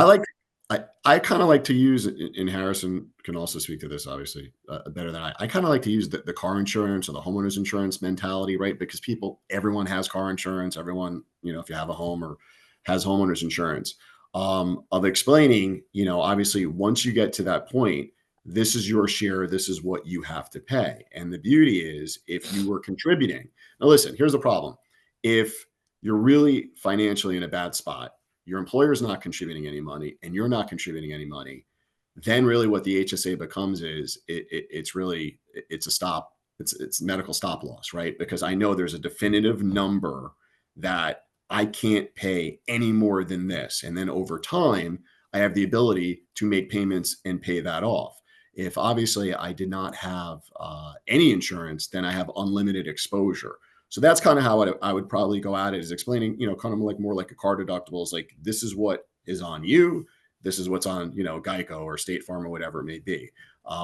I kind of like to use, and Harrison can also speak to this obviously better than I kind of like to use the car insurance or the homeowner's insurance mentality, right? Because everyone has car insurance. Everyone, if you have a home or has homeowner's insurance, of explaining, obviously once you get to that point, this is your share. This is what you have to pay. And the beauty is if you were contributing. Now listen, here's the problem. If you're really financially in a bad spot, your employer is not contributing any money and you're not contributing any money, then really what the HSA becomes is it's medical stop loss, right? Because I know there's a definitive number that I can't pay any more than this. And then over time, I have the ability to make payments and pay that off. If obviously I did not have any insurance, then I have unlimited exposure. So that's kind of how I would probably go at it, is explaining, kind of like more like a car deductible is like, this is what is on you. This is what's on, Geico or State Farm or whatever it may be.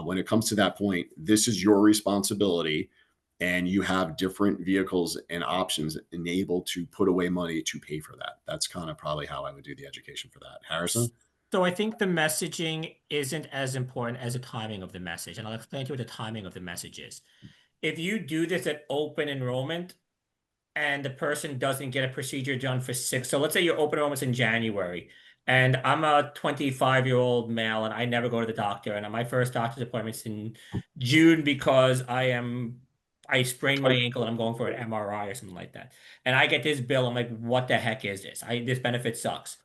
When it comes to that point, this is your responsibility. And you have different vehicles and options enabled to put away money to pay for that. That's kind of probably how I would do the education for that. Harrison? So I think the messaging isn't as important as the timing of the message. And I'll explain to you what the timing of the message is. If you do this at open enrollment and the person doesn't get a procedure done for 6, so let's say your open enrollment's in January, and I'm a 25-year-old male and I never go to the doctor, and my first doctor's appointment's in June because I sprained my ankle and I'm going for an MRI or something like that. And I get this bill, I'm like, what the heck is this? This benefit sucks.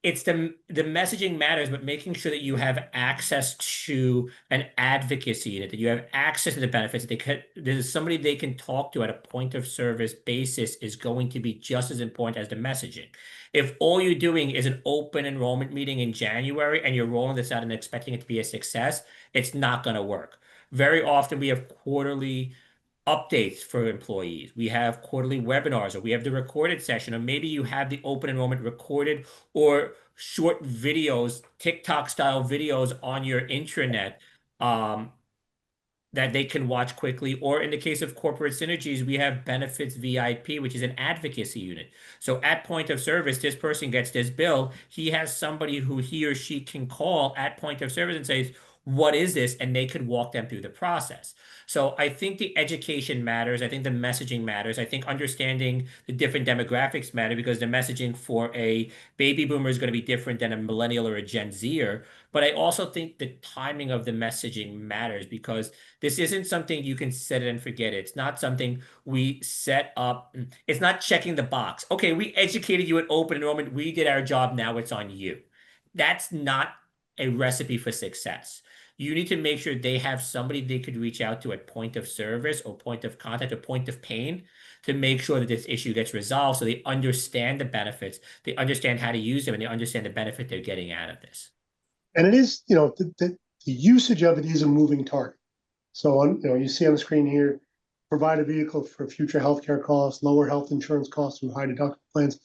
it's the messaging matters, but making sure that you have access to an advocacy unit, that you have access to the benefits, there's somebody they can talk to at a point of service basis is going to be just as important as the messaging. If all you're doing is an open enrollment meeting in January and you're rolling this out and expecting it to be a success, it's not going to work. Very often we have quarterly updates for employees. We have quarterly webinars, or we have the recorded session, or maybe you have the open enrollment recorded or short videos, TikTok style videos on your intranet that they can watch quickly. Or in the case of corporate synergies, we have Benefits VIP, which is an advocacy unit. So at point of service, this person gets this bill. He has somebody who he or she can call at point of service and says, what is this? And they could walk them through the process. So I think the education matters. I think the messaging matters. I think understanding the different demographics matter, because the messaging for a baby boomer is going to be different than a millennial or a Gen Zer. But I also think the timing of the messaging matters, because this isn't something you can set it and forget it. It's not something we set up. It's not checking the box. Okay, we educated you at open enrollment. We did our job. Now it's on you. That's not a recipe for success. You need to make sure they have somebody they could reach out to at point of service or point of contact or point of pain to make sure that this issue gets resolved, so they understand the benefits, they understand how to use them, and they understand the benefit they're getting out of this. And it is, the usage of it is a moving target. So you see on the screen here, provide a vehicle for future healthcare costs, lower health insurance costs through high deductible plans.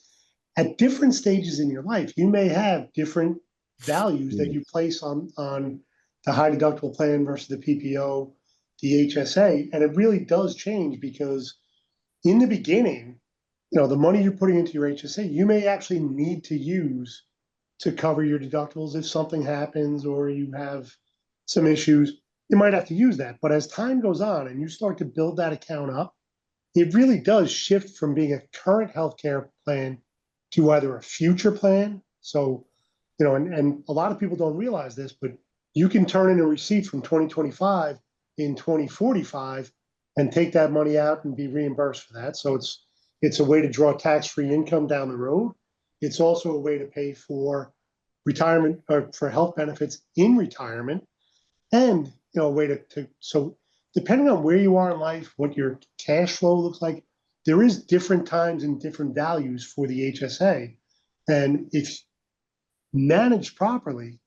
At different stages in your life, you may have different values that you place on the high deductible plan versus the PPO, the HSA, and it really does change, because in the beginning, the money you're putting into your HSA, you may actually need to use to cover your deductibles if something happens or you have some issues. You might have to use that. But as time goes on and you start to build that account up, it really does shift from being a current healthcare plan to either a future plan. So, and a lot of people don't realize this, but you can turn in a receipt from 2025 in 2045 and take that money out and be reimbursed for that. So it's a way to draw tax-free income down the road. It's also a way to pay for retirement or for health benefits in retirement, and a way so depending on where you are in life, what your cash flow looks like, there is different times and different values for the HSA. And if managed properly,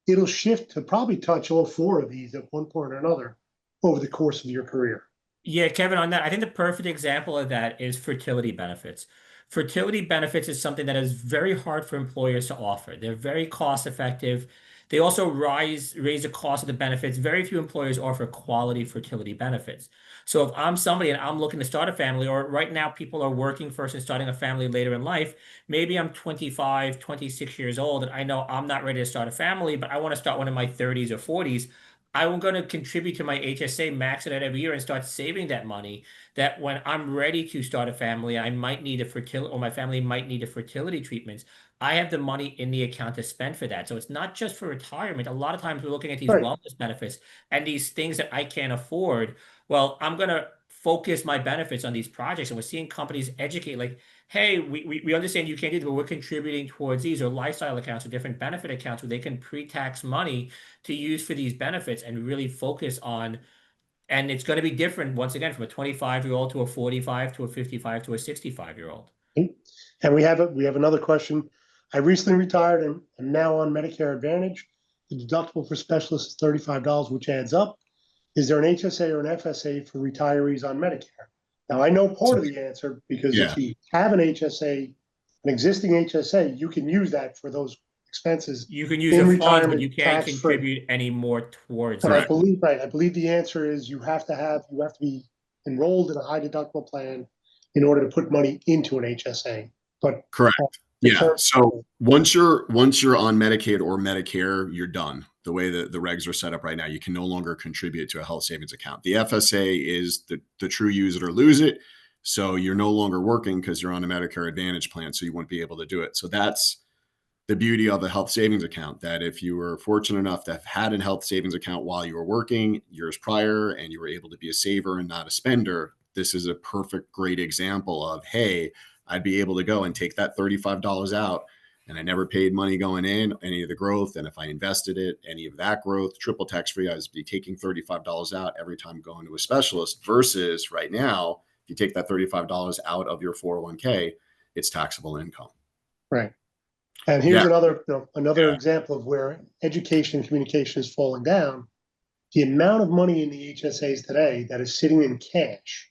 it'll shift to probably touch all four of these at one point or another over the course of your career. Yeah, Kevin, on that, I think the perfect example of that is fertility benefits. Fertility benefits is something that is very hard for employers to offer. They're very cost effective. They also raise the cost of the benefits. Very few employers offer quality fertility benefits. So if I'm somebody and I'm looking to start a family, or right now people are working first and starting a family later in life, maybe I'm 25, 26 years old, and I know I'm not ready to start a family, but I want to start one in my 30s or 40s. I'm going to contribute to my HSA, max it out every year, and start saving that money, that when I'm ready to start a family, I might need a fertility, or my family might need a fertility treatments. I have the money in the account to spend for that. So it's not just for retirement. A lot of times we're looking at these Right. wellness benefits and these things that I can't afford. Well, I'm going to focus my benefits on these projects. And we're seeing companies educate, like, hey, we understand you can't do this, but we're contributing towards these, or lifestyle accounts or different benefit accounts where they can pre-tax money to use for these benefits and really focus on. And it's going to be different, once again, from a 25-year-old to a 45 to a 55 to a 65-year-old. And we have another question. I recently retired and am now on Medicare Advantage. The deductible for specialists is $35, which adds up. Is there an HSA or an FSA for retirees on Medicare? Now, I know part of the answer, because if you have an HSA, an existing HSA, you can use that for those expenses. You can use in the funds, but retirement, you can't tax-free. contribute any more towards And it. I believe the answer is you have to be enrolled in a high deductible plan in order to put money into an HSA. But Correct. Yeah. So once you're on Medicaid or Medicare, you're done. The way that the regs are set up right now, you can no longer contribute to a health savings account. The FSA is the true use it or lose it. So you're no longer working because you're on a Medicare Advantage plan, so you won't be able to do it. So that's the beauty of a health savings account, that if you were fortunate enough to have had a health savings account while you were working years prior and you were able to be a saver and not a spender, this is a great example of, hey, I'd be able to go and take that $35 out and I never paid money going in, any of the growth. And if I invested it, any of that growth, triple tax free, I was be taking $35 out every time going to a specialist versus right now, if you take that $35 out of your 401k, it's taxable income. Right. And here's Yeah. another Yeah. example of where education and communication is falling down. The amount of money in the HSAs today that is sitting in cash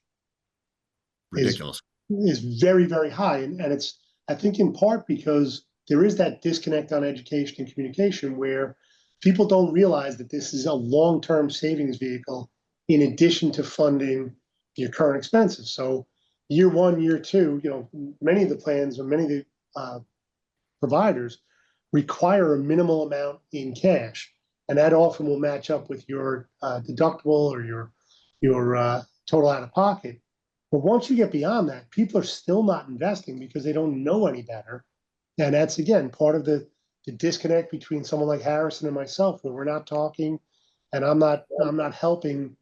Ridiculous. is very, very high. And it's, I think, in part because there is that disconnect on education and communication where people don't realize that this is a long-term savings vehicle in addition to funding your current expenses. So year one, year two, many of the plans or many of the providers require a minimal amount in cash, and that often will match up with your deductible or your total out of pocket. But once you get beyond that, people are still not investing because they don't know any better, and that's again part of the disconnect between someone like Harrison and myself, where we're not talking, and I'm not helping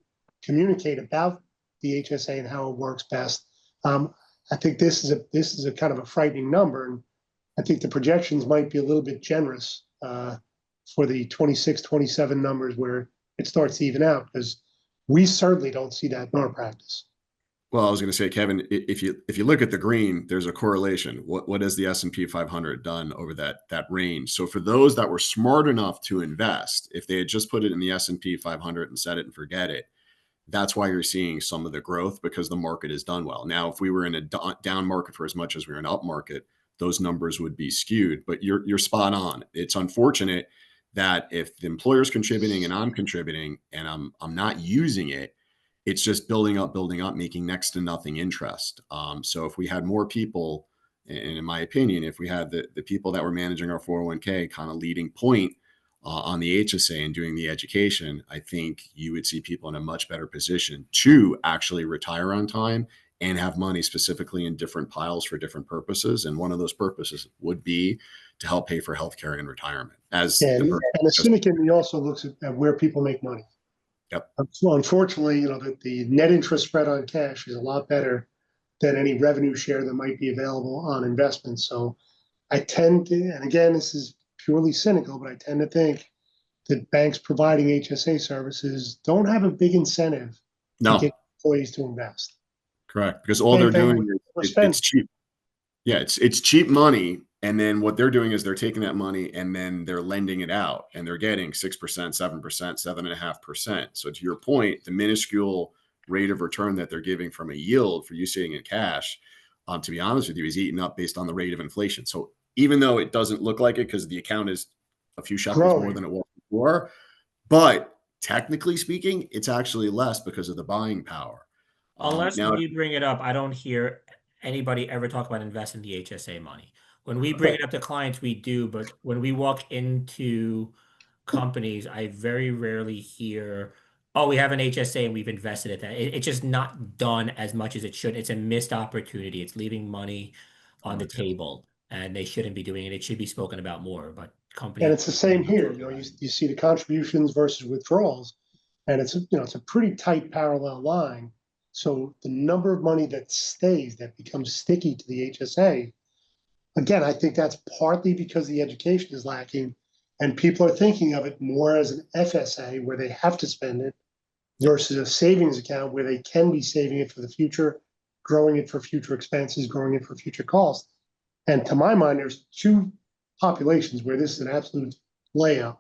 communicate about the HSA and how it works best. I think this is a kind of a frightening number, and I think the projections might be a little bit generous for the 26, 27 numbers where it starts to even out, because we certainly don't see that in our practice. Well, I was going to say, Kevin, if you look at the green, there's a correlation. What has the S&P 500 done over that range? So for those that were smart enough to invest, if they had just put it in the S&P 500 and set it and forget it, that's why you're seeing some of the growth, because the market has done well. Now, if we were in a down market for as much as we were in an up market, those numbers would be skewed. But you're spot on. It's unfortunate that if the employer's contributing and I'm contributing and I'm not using it, it's just building up, making next to nothing interest. So if we had more people, and in my opinion, if we had the people that were managing our 401k kind of leading point on the HSA and doing the education, I think you would see people in a much better position to actually retire on time and have money specifically in different piles for different purposes. And one of those purposes would be to help pay for healthcare and retirement. And the cynic in me also looks at where people make money. Yep. So unfortunately, the net interest spread on cash is a lot better than any revenue share that might be available on investments. So I tend to, and again, this is purely cynical, but I tend to think that banks providing HSA services don't have a big incentive to get employees to invest. Correct. Because all they're doing is it's cheap. Yeah, it's cheap money. And then what they're doing is they're taking that money and then they're lending it out and they're getting 6%, 7%, 7.5%. So to your point, the minuscule rate of return that they're giving from a yield for you sitting in cash, to be honest with you, is eaten up based on the rate of inflation. So even though it doesn't look like it because the account is a few shekels more than it was before, but technically speaking, it's actually less because of the buying power. Unless when you bring it up, I don't hear anybody ever talk about investing the HSA money. When we bring it up to clients, we do, but when we walk into companies, I very rarely hear, oh, we have an HSA and we've invested it. It's just not done as much as it should. It's a missed opportunity. It's leaving money on the table, and they shouldn't be doing it. It should be spoken about more, but companies. And it's the same here. You see the contributions versus withdrawals, and it's a pretty tight parallel line. So the number of money that stays, that becomes sticky to the HSA, again, I think that's partly because the education is lacking and people are thinking of it more as an FSA where they have to spend it versus a savings account where they can be saving it for the future, growing it for future expenses, growing it for future costs. And to my mind, there's two populations where this is an absolute layout.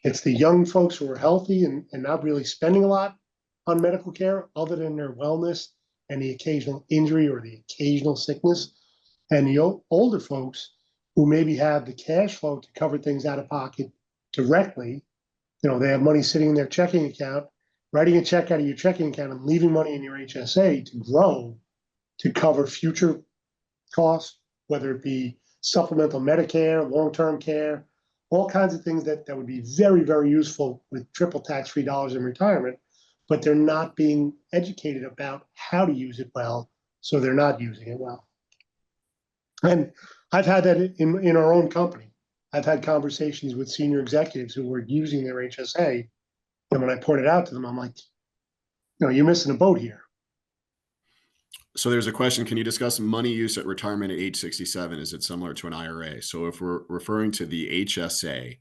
It's the young folks who are healthy and not really spending a lot on medical care other than their wellness and the occasional injury or the occasional sickness. And the older folks who maybe have the cash flow to cover things out of pocket directly, they have money sitting in their checking account, writing a check out of your checking account and leaving money in your HSA to grow to cover future costs, whether it be supplemental Medicare, long-term care, all kinds of things that would be very, very useful with triple tax-free dollars in retirement, but they're not being educated about how to use it well, so they're not using it well. And I've had that in our own company. I've had conversations with senior executives who were using their HSA. And when I pointed out to them, I'm like, you're missing a boat here. So there's a question, can you discuss money use at retirement at age 67? Is it similar to an IRA? So if we're referring to the HSA,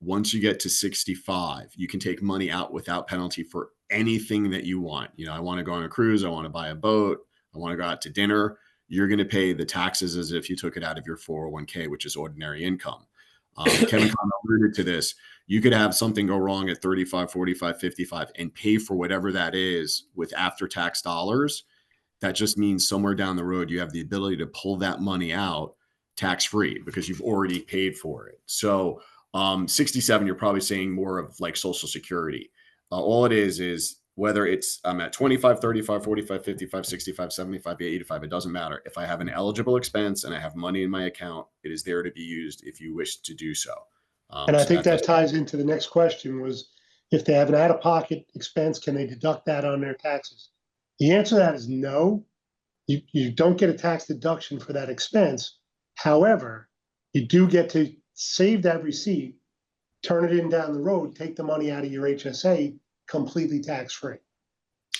once you get to 65, you can take money out without penalty for anything that you want. You know, I want to go on a cruise, I want to buy a boat, I want to go out to dinner. You're going to pay the taxes as if you took it out of your 401k, which is ordinary income. Kevin kind of alluded to this. You could have something go wrong at 35, 45, 55 and pay for whatever that is with after-tax dollars. That just means somewhere down the road, you have the ability to pull that money out tax-free because you've already paid for it. So 67, you're probably saying more of like Social Security. All it is whether it's I'm at 25, 35, 45, 55, 65, 75, 85, it doesn't matter. If I have an eligible expense and I have money in my account, it is there to be used if you wish to do so. And I think that ties into the next question was, if they have an out-of-pocket expense, can they deduct that on their taxes? The answer to that is no. You don't get a tax deduction for that expense. However, you do get to save that receipt, turn it in down the road, take the money out of your HSA completely tax-free.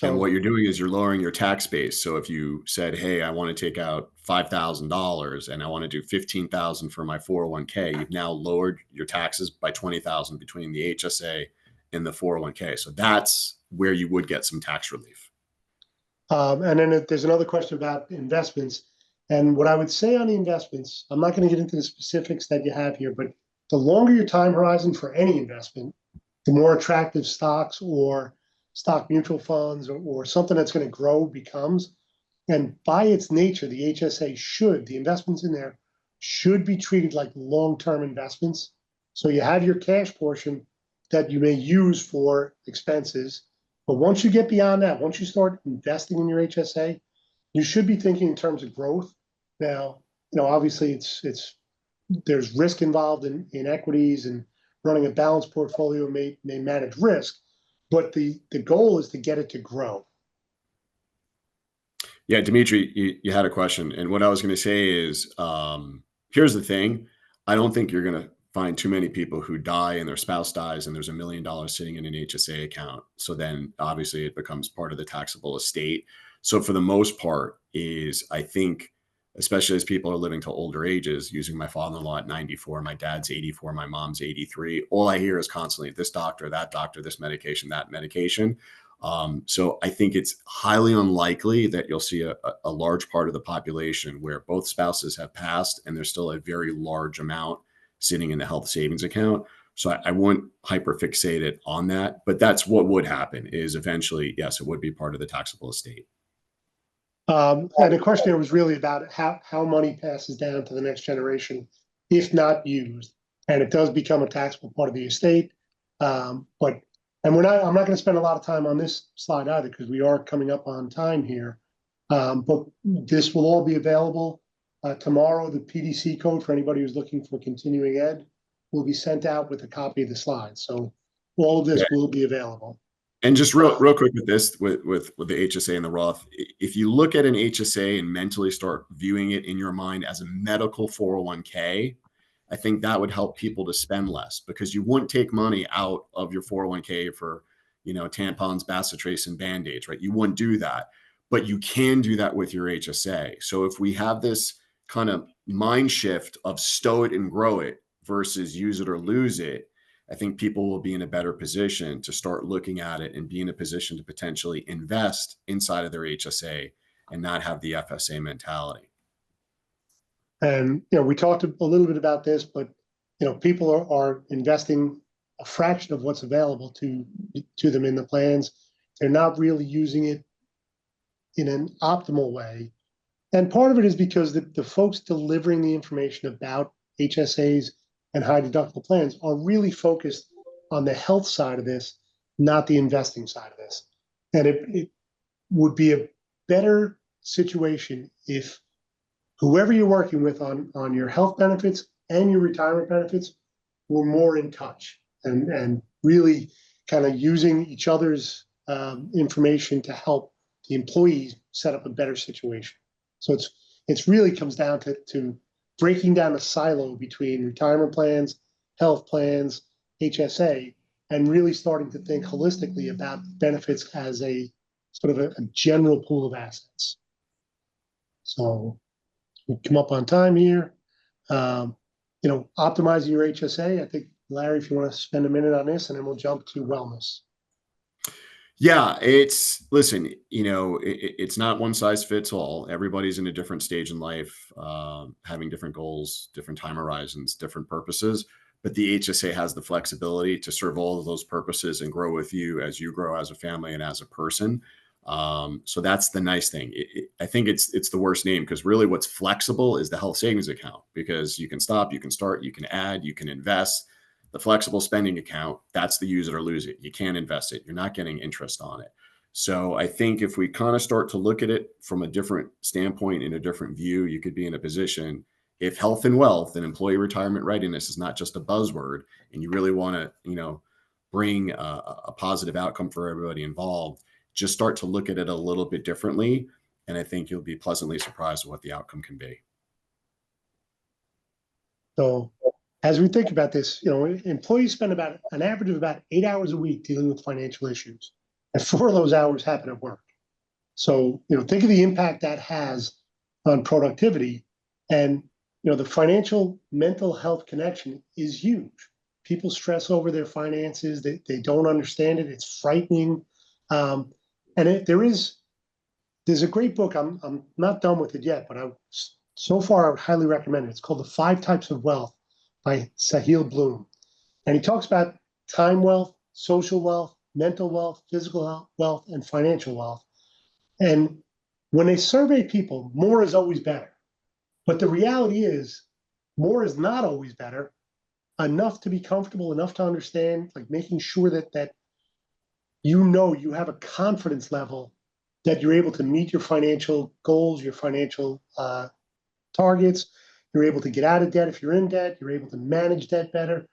And what you're doing is you're lowering your tax base. So if you said, hey, I want to take out $5,000 and I want to do $15,000 for my 401k, you've now lowered your taxes by $20,000 between the HSA and the 401k. So that's where you would get some tax relief. And then there's another question about investments. And what I would say on the investments, I'm not going to get into the specifics that you have here, but the longer your time horizon for any investment, the more attractive stocks or stock mutual funds or something that's going to grow becomes. And by its nature, the HSA the investments in there should be treated like long-term investments. So you have your cash portion that you may use for expenses. But once you get beyond that, once you start investing in your HSA, you should be thinking in terms of growth. Now, obviously there's risk involved in equities, and running a balanced portfolio may manage risk, but the goal is to get it to grow. Yeah, Dimitri, you had a question. And what I was going to say is, here's the thing. I don't think you're going to find too many people who die and their spouse dies and there's $1 million sitting in an HSA account. So then obviously it becomes part of the taxable estate. So for the most part I think, especially as people are living to older ages, using my father-in-law at 94, my dad's 84, my mom's 83, all I hear is constantly this doctor, this medication, that medication. So I think it's highly unlikely that you'll see a large part of the population where both spouses have passed and there's still a very large amount sitting in the health savings account. So I wouldn't hyperfixate it on that, but that's what would happen is eventually, yes, it would be part of the taxable estate. And the question here was really about how money passes down to the next generation if not used, and it does become a taxable part of the estate. I'm not going to spend a lot of time on this slide either because we are coming up on time here. But this will all be available tomorrow. The PDC code for anybody who's looking for continuing ed will be sent out with a copy of the slides. So all of this will be available. And just real quick with this, with the HSA and the Roth, if you look at an HSA and mentally start viewing it in your mind as a medical 401k, I think that would help people to spend less because you wouldn't take money out of your 401k for, tampons, Bacitracin, and Band-Aids, right? You wouldn't do that, but you can do that with your HSA. So if we have this kind of mind shift of stow it and grow it versus use it or lose it, I think people will be in a better position to start looking at it and be in a position to potentially invest inside of their HSA and not have the FSA mentality. And, we talked a little bit about this, but, people are investing a fraction of what's available to them in the plans. They're not really using it in an optimal way. And part of it is because the folks delivering the information about HSAs and high deductible plans are really focused on the health side of this, not the investing side of this. And it would be a better situation if whoever you're working with on your health benefits and your retirement benefits were more in touch and really kind of using each other's information to help the employees set up a better situation. So it's really comes down to breaking down the silo between retirement plans, health plans, HSA, and really starting to think holistically about benefits as a sort of a general pool of assets. So we come up on time here. Optimizing your HSA. I think, Larry, if you want to spend a minute on this, and then we'll jump to wellness. Yeah, listen, it's not one size fits all. Everybody's in a different stage in life, having different goals, different time horizons, different purposes. But the HSA has the flexibility to serve all of those purposes and grow with you as you grow as a family and as a person. So that's the nice thing. I think it's the worst name, because really what's flexible is the health savings account, because you can stop, you can start, you can add, you can invest. The flexible spending account, that's the use it or lose it. You can't invest it. You're not getting interest on it. So I think if we kind of start to look at it from a different standpoint, in a different view, you could be in a position, if health and wealth and employee retirement readiness is not just a buzzword, and you really want to, bring a positive outcome for everybody involved, just start to look at it a little bit differently. And I think you'll be pleasantly surprised at what the outcome can be. So as we think about this, employees spend about an average of about 8 hours a week dealing with financial issues, and 4 of those hours happen at work. So, think of the impact that has on productivity. And, the financial mental health connection is huge. People stress over their finances. They don't understand it. It's frightening. There's a great book. I'm not done with it yet, but so far I would highly recommend it. It's called The 5 Types of Wealth by Sahil Bloom. And he talks about time wealth, social wealth, mental wealth, physical wealth, and financial wealth. And when they survey people, more is always better. But the reality is, more is not always better. Enough to be comfortable, enough to understand, like making sure that you have a confidence level that you're able to meet your financial goals, your financial targets. You're able to get out of debt if you're in debt. You're able to manage debt better.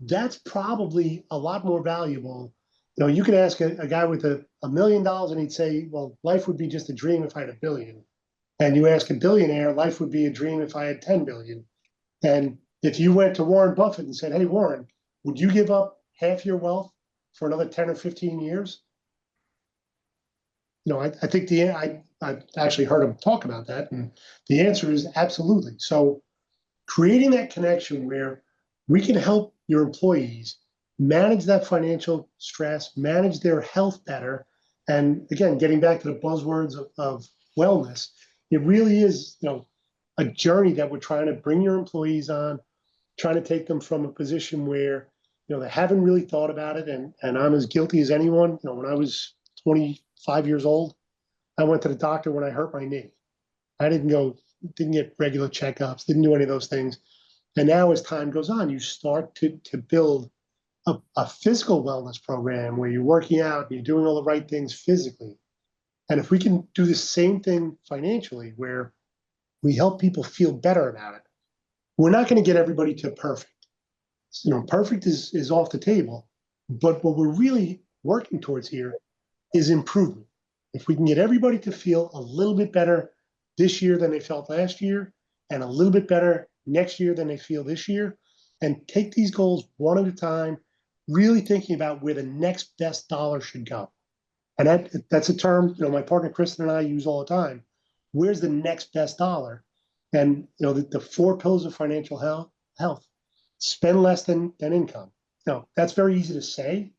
That's probably a lot more valuable. You can ask a guy with $1 million and he'd say, well, life would be just a dream if I had $1 billion. And you ask a billionaire, life would be a dream if I had 10 billion. And if you went to Warren Buffett and said, hey, Warren, would you give up half your wealth for another 10 or 15 years? I think I've actually heard him talk about that. And the answer is absolutely. So creating that connection where we can help your employees manage that financial stress, manage their health better. And again, getting back to the buzzwords of wellness, it really is, a journey that we're trying to bring your employees on, trying to take them from a position where, they haven't really thought about it. And I'm as guilty as anyone. When I was 25 years old, I went to the doctor when I hurt my knee. I didn't get regular checkups, didn't do any of those things. And now as time goes on, you start to build a physical wellness program where you're working out, you're doing all the right things physically. And if we can do the same thing financially, where we help people feel better about it, we're not going to get everybody to perfect. Perfect is off the table. But what we're really working towards here is improvement. If we can get everybody to feel a little bit better this year than they felt last year, and a little bit better next year than they feel this year, and take these goals one at a time, really thinking about where the next best dollar should go. And that's a term, my partner Kristen and I use all the time. Where's the next best dollar? And the 4 pillars of financial health. Spend less than income. That's very easy to say.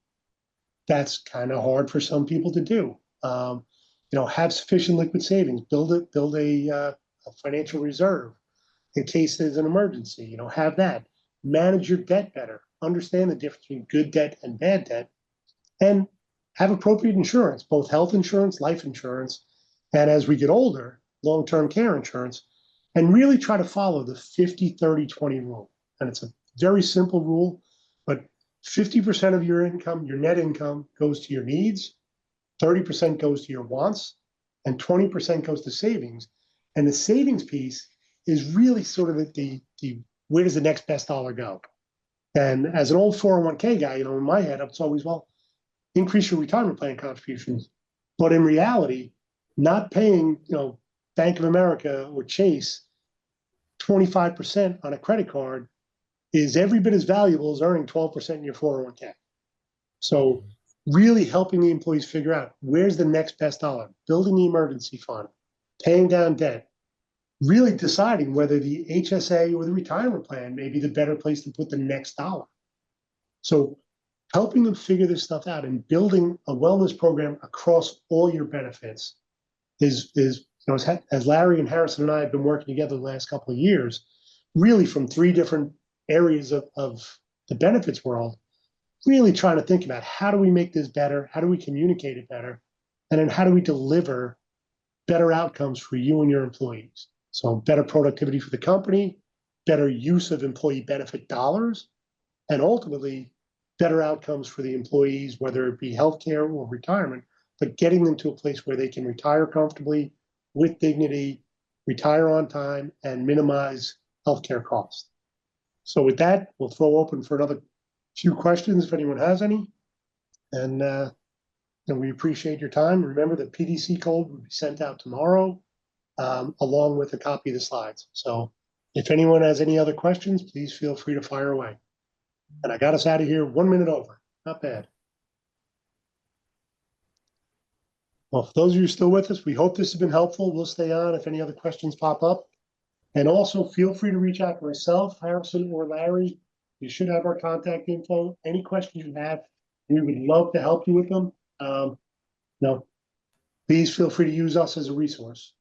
That's kind of hard for some people to do. Have sufficient liquid savings. Build a financial reserve in case there's an emergency. Have that. Manage your debt better. Understand the difference between good debt and bad debt, and have appropriate insurance, both health insurance, life insurance, and as we get older, long-term care insurance, and really try to follow the 50-30-20 rule. And it's a very simple rule, but 50% of your income, your net income, goes to your needs, 30% goes to your wants, and 20% goes to savings. And the savings piece is really sort of the where does the next best dollar go? And as an old 401k guy, in my head, it's always, well, increase your retirement plan contributions. But in reality, not paying, Bank of America or Chase 25% on a credit card is every bit as valuable as earning 12% in your 401k. So really helping the employees figure out where's the next best dollar, building the emergency fund, paying down debt, really deciding whether the HSA or the retirement plan may be the better place to put the next dollar. So helping them figure this stuff out and building a wellness program across all your benefits is as Larry and Harrison and I have been working together the last couple of years, really from 3 different areas of the benefits world, really trying to think about how do we make this better? How do we communicate it better? And then how do we deliver better outcomes for you and your employees? So better productivity for the company, better use of employee benefit dollars, and ultimately better outcomes for the employees, whether it be healthcare or retirement, but getting them to a place where they can retire comfortably with dignity, retire on time, and minimize healthcare costs. So with that, we'll throw open for another few questions if anyone has any. And we appreciate your time. Remember the PDC code will be sent out tomorrow, along with a copy of the slides. So if anyone has any other questions, please feel free to fire away. And I got us out of here 1 minute over. Not bad. Well, for those of you still with us, we hope this has been helpful. We'll stay on if any other questions pop up. And also feel free to reach out to myself, Harrison, or Larry. You should have our contact info. Any questions you have, we would love to help you with them. Please feel free to use us as a resource.